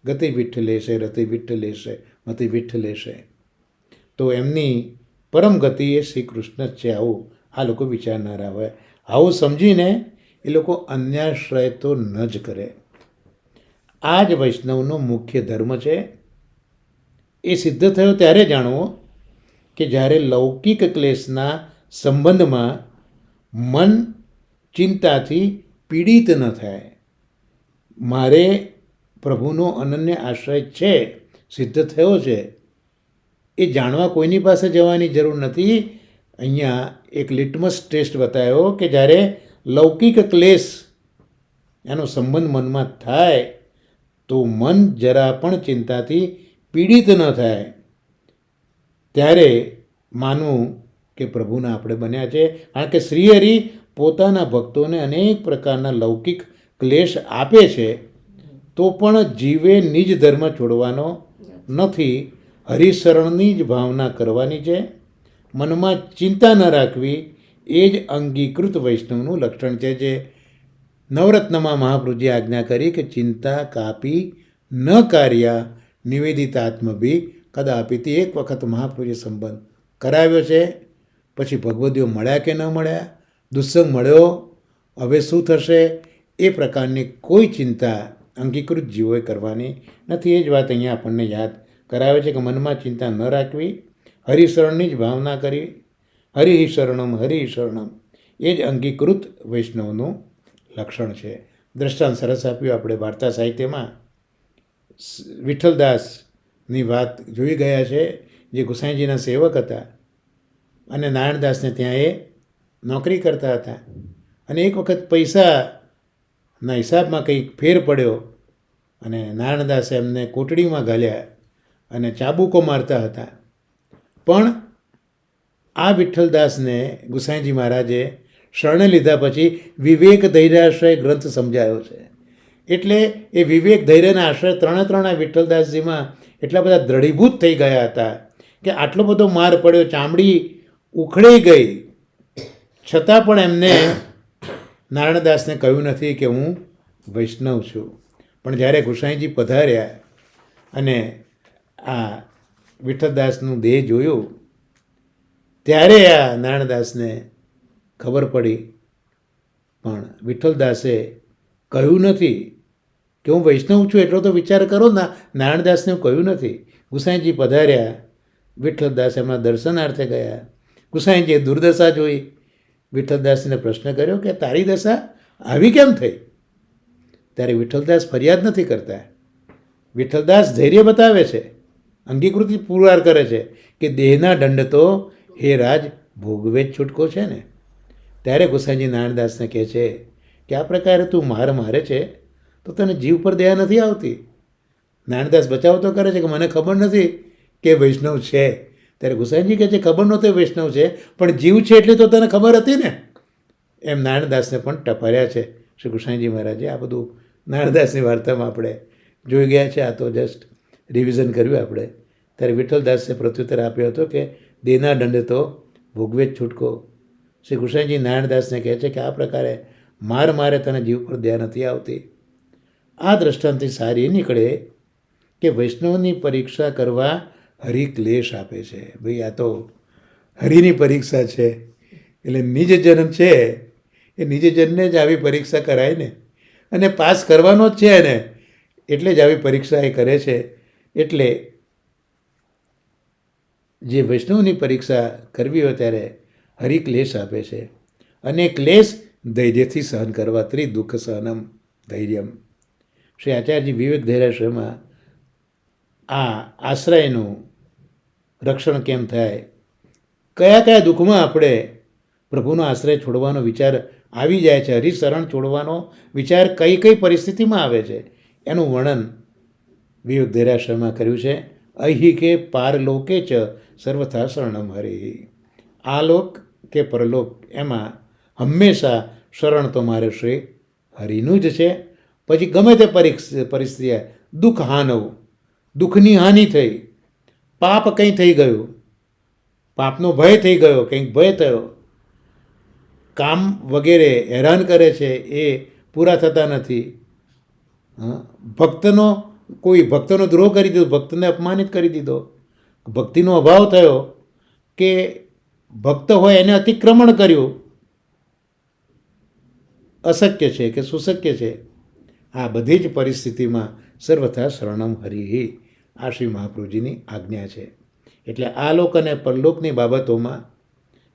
S1: ગતિ વિઠ્ઠલેશે રતિ વિઠ્ઠલેશે મતિ વિઠ્ઠલેશે. તો એમની પરમ ગતિ એ શ્રી કૃષ્ણ જ છે. આવું આ લોકો વિચારનારા હોય. આવું સમજીને એ લોકો અન્યાશ્રય તો ન જ કરે. આ જ વૈષ્ણવનો મુખ્ય ધર્મ છે. એ સિદ્ધ થયો ત્યારે જાણવો કે જ્યારે લૌકિક ક્લેશના સંબંધમાં મન ચિંતાથી પીડિત ન થાય. મારે પ્રભુનો અનન્ય આશ્રય છે, સિદ્ધ થયો છે, એ જાણવા કોઈની પાસે જવાની જરૂર નથી. અહીંયા એક લિટમસ ટેસ્ટ બતાવ્યો કે જ્યારે લૌકિક ક્લેશ એનો સંબંધ મનમાં થાય તો મન જરા પણ ચિંતાથી પીડિત ન થાય. ત્યારે માનવું કે પ્રભુના આપણે બન્યા છે. કારણ કે શ્રીહરિ પોતાના ભક્તોને અનેક પ્રકારના લૌકિક ક્લેશ આપે છે, તો પણ જીવે નિજ ધર્મ છોડવાનો નથી. હરિશરણની જ ભાવના કરવાની છે. મનમાં ચિંતા ન રાખવી એ જ અંગીકૃત વૈષ્ણવનું લક્ષણ છે. જે નવરત્નમાં મહાપ્રભુજીએ આજ્ઞા કરી કે ચિંતા કાપી ન કાર્યા નિવેદિતાત્મભી કદાપી. તે એક વખત મહાપુરુષે સંબંધ કરાવ્યો છે, પછી ભગવદીઓ મળ્યા કે ન મળ્યા, દુસ્સંગ મળ્યો, હવે શું થશે, એ પ્રકારની કોઈ ચિંતા અંગીકૃત જીવોએ કરવાની નથી. એ જ વાત અહીંયા આપણને યાદ કરાવે છે કે મનમાં ચિંતા ન રાખવી, હરિશરણની જ ભાવના કરવી. હરિશરણમ એ જ અંગીકૃત વૈષ્ણવનું લક્ષણ છે. દ્રષ્ટાંત સરસ આપ્યું આપણે વાર્તા સાહિત્યમાં. વિઠ્ઠલદાસની વાત જોઈ ગયા છે, જે ગુસાઈજીના સેવક હતા અને નારાયણદાસને ત્યાં એ નોકરી કરતા હતા. અને એક વખત પૈસાના હિસાબમાં કંઈક ફેર પડ્યો અને નારાયણદાસે એમને કોટડીમાં ઘાલ્યા અને ચાબુકો મારતા હતા. પણ આ વિઠ્ઠલદાસને ગુસાઈજી મહારાજે શરણે લીધા પછી વિવેક ધૈર્યાશ્રય ગ્રંથ સમજાયો છે. એટલે એ વિવેક ધૈર્યના આશ્રય ત્રણે આ વિઠ્ઠલદાસજીમાં એટલા બધા દ્રઢીભૂત થઈ ગયા હતા કે આટલો બધો માર પડ્યો, ચામડી ઉખડી ગઈ, છતાં પણ એમને નારાયણદાસને કહ્યું નથી કે હું વૈષ્ણવ છું. પણ જ્યારે ગુસાઈજી પધાર્યા અને આ વિઠ્ઠલદાસનું દેહ જોયું, ત્યારે આ નારાયણદાસને ખબર પડી. પણ વિઠ્ઠલદાસે કહ્યું નથી કે હું વૈષ્ણવ છું, એટલો તો વિચાર કરો ના. નારાયણદાસને કહ્યું નથી. ગુસાઈજી પધાર્યા, વિઠ્ઠલદાસ એમના દર્શનાર્થે ગયા. ગુસાઈજીએ દુર્દશા જોઈ. વિઠ્ઠલદાસને પ્રશ્ન કર્યો કે તારી દશા આવી કેમ થઈ? ત્યારે વિઠ્ઠલદાસ ફરિયાદ નથી કરતા. વિઠ્ઠલદાસ ધૈર્ય બતાવે છે, અંગીકૃતિ પુરવાર કરે છે કે દેહના દંડ તો હે રાજ ભોગવે જ છૂટકો છે ને. ત્યારે ગુસાઈજી નારાયણદાસને કહે છે કે આ પ્રકારે તું મારે છે તો તને જીવ પર દયા નથી આવતી. નારાયણદાસ બચાવ તો કરે છે કે મને ખબર નથી કે વૈષ્ણવ છે. ત્યારે ગુસાઈજી કહે છે ખબર નહોતી વૈષ્ણવ છે, પણ જીવ છે એટલી તો તને ખબર હતી ને. એમ નારાયણદાસને પણ ટપાર્યા છે શ્રી ગુસાઈજી મહારાજે. આ બધું નારાયણદાસની વાર્તામાં આપણે જોઈ ગયા છે. આ તો જસ્ટ રિવિઝન કર્યું આપણે. ત્યારે વિઠ્ઠલદાસે પ્રત્યુત્તર આપ્યો હતો કે દેના દંડ તો ભોગવે જ છૂટકો. શ્રી ગુસાઈજી નારાયણદાસને કહે છે કે આ પ્રકારે મારે તને જીવ પર દયા નથી આવતી. આ દ્રષ્ટાંતથી સારી નીકળે કે વૈષ્ણવની પરીક્ષા કરવા હરિ ક્લેશ આપે છે. ભાઈ આ તો હરિની પરીક્ષા છે, એટલે નિજ જન્મ છે એ નિજ જનને જ આવી પરીક્ષા કરાય ને, અને પાસ કરવાનો જ છે ને, એટલે જ આવી પરીક્ષા એ કરે છે. એટલે જે વૈષ્ણવની પરીક્ષા કરવી હોય ત્યારે હરિ ક્લેશ આપે છે, અને ક્લેશ ધૈર્યથી સહન કરવા. ત્રિદુઃખ સહનમ ધૈર્યમ. શ્રી આચાર્યજી વિવેક ધૈર્યાશ્રયમાં આ આશ્રયનું રક્ષણ કેમ થાય, કયા દુઃખમાં આપણે પ્રભુનો આશ્રય છોડવાનો વિચાર આવી જાય છે, હરિશરણ છોડવાનો વિચાર કઈ પરિસ્થિતિમાં આવે છે, એનું વર્ણન વિવેક ધૈર્યાશ્રયમાં કર્યું છે. અહીં કે પારલોકે ચ સર્વથા શરણમ હરિ. આલોક કે પરલોક એમાં હંમેશા શરણ તો મારે શ્રી હરિનું જ છે. પછી ગમે તે પરિસ્થિતિ, દુઃખ હાનવ, દુઃખની હાનિ થઈ, પાપ કંઈ થઈ ગયું, પાપનો ભય થઈ ગયો, કંઈક ભય થયો, કામ વગેરે હેરાન કરે છે એ પૂરા થતા નથી, ભક્તનો દ્રોહ કરી દીધો, ભક્તને અપમાનિત કરી દીધો, ભક્તિનો અભાવ થયો કે ભક્ત હોય એને અતિક્રમણ કર્યું, અશક્ય છે કે સુશક્ય છે. આ બધી જ પરિસ્થિતિમાં સર્વથા શરણમ હરિ, આ શ્રી મહાપ્રભુજીની આજ્ઞા છે. એટલે આ લોક અને પરલોકની બાબતોમાં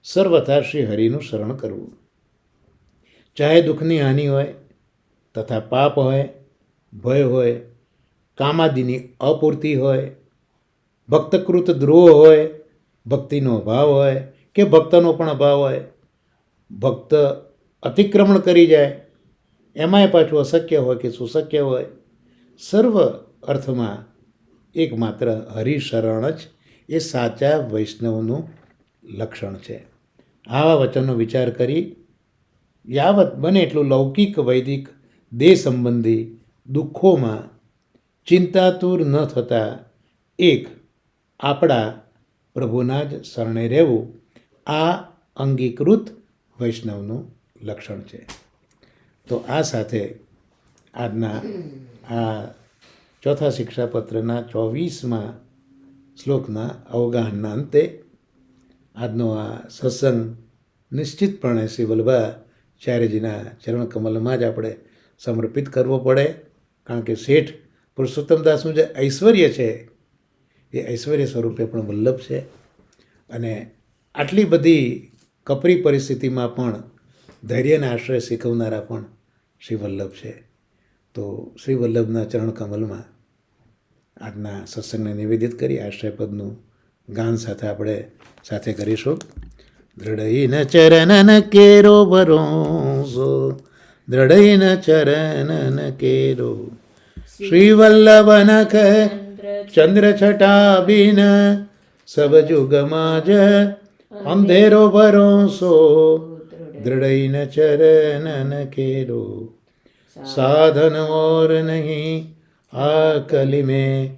S1: સર્વથા શ્રી હરિનું શરણ કરવું. ચાહે દુઃખની હાનિ હોય, તથા પાપ હોય, ભય હોય, કામાદિની અપૂર્તિ હોય, ભક્તકૃત દ્રોહ હોય, ભક્તિનો અભાવ હોય કે ભક્તનો પણ અભાવ હોય, ભક્ત અતિક્રમણ કરી જાય, એમાંય પાછું અશક્ય હોય કે સુશક્ય હોય, સર્વ અર્થમાં એકમાત્ર હરિશરણ જ એ સાચા વૈષ્ણવનું લક્ષણ છે. આવા વચનનો વિચાર કરી યાવત બને એટલું લૌકિક વૈદિક દેહ સંબંધી દુઃખોમાં ચિંતાતુર ન થતાં એક આપણા પ્રભુના જ શરણે રહેવું, આ અંગીકૃત વૈષ્ણવનું લક્ષણ છે. તો આ સાથે આજના આ ચોથા શિક્ષાપત્રના 24મા શ્લોકના અવગાહનના અંતે આજનો આ સત્સંગ નિશ્ચિતપણે શ્રી વલ્લભાચાર્યજીના ચરણકમલમાં જ આપણે સમર્પિત કરવો પડે. કારણ કે શેઠ પુરુષોત્તમદાસનું જે ઐશ્વર્ય છે એ ઐશ્વર્ય સ્વરૂપે પણ વલ્લભ છે. અને આટલી બધી કપરી પરિસ્થિતિમાં પણ ધૈર્યને આશ્રય શીખવનારા પણ શ્રી વલ્લભ છે. તો શ્રી વલ્લભના ચરણકમલમાં આજના સત્સંગને નિવેદિત કરી આશ્રયપદનું ગાન સાથે આપણે સાથે કરીશું. દૃઢઈન ચરણન કેરો ભરોસો, દૃઢઈન ચરણન કેરો, શ્રી વલ્લભન કહે ચંદ્ર છટા બિન, સબ જુગમાં જ અંધેરો ભરોસો, દૃઢઈન ચરણન કેરો, साधन और नहीं आकली में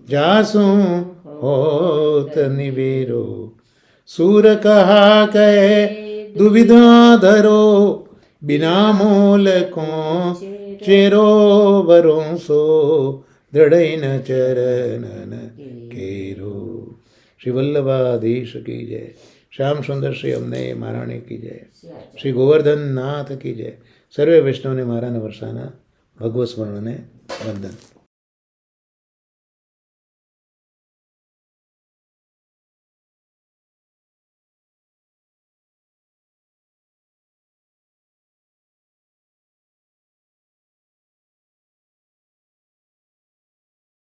S1: जासूं होत निवेरो, सूर कहा कहे दुविधा धरो, बिना मोल को चेरो भरोસો, दृढ़ चरणन केरो. श्री वल्लभाधीश की जय. श्याम सुंदर श्री अમને મહારાણી की जय. श्री गोवर्धन नाथ की जय. સર્વે વૈષ્ણવને મારાના વર્ષાના ભગવત સ્મરણને વંદન.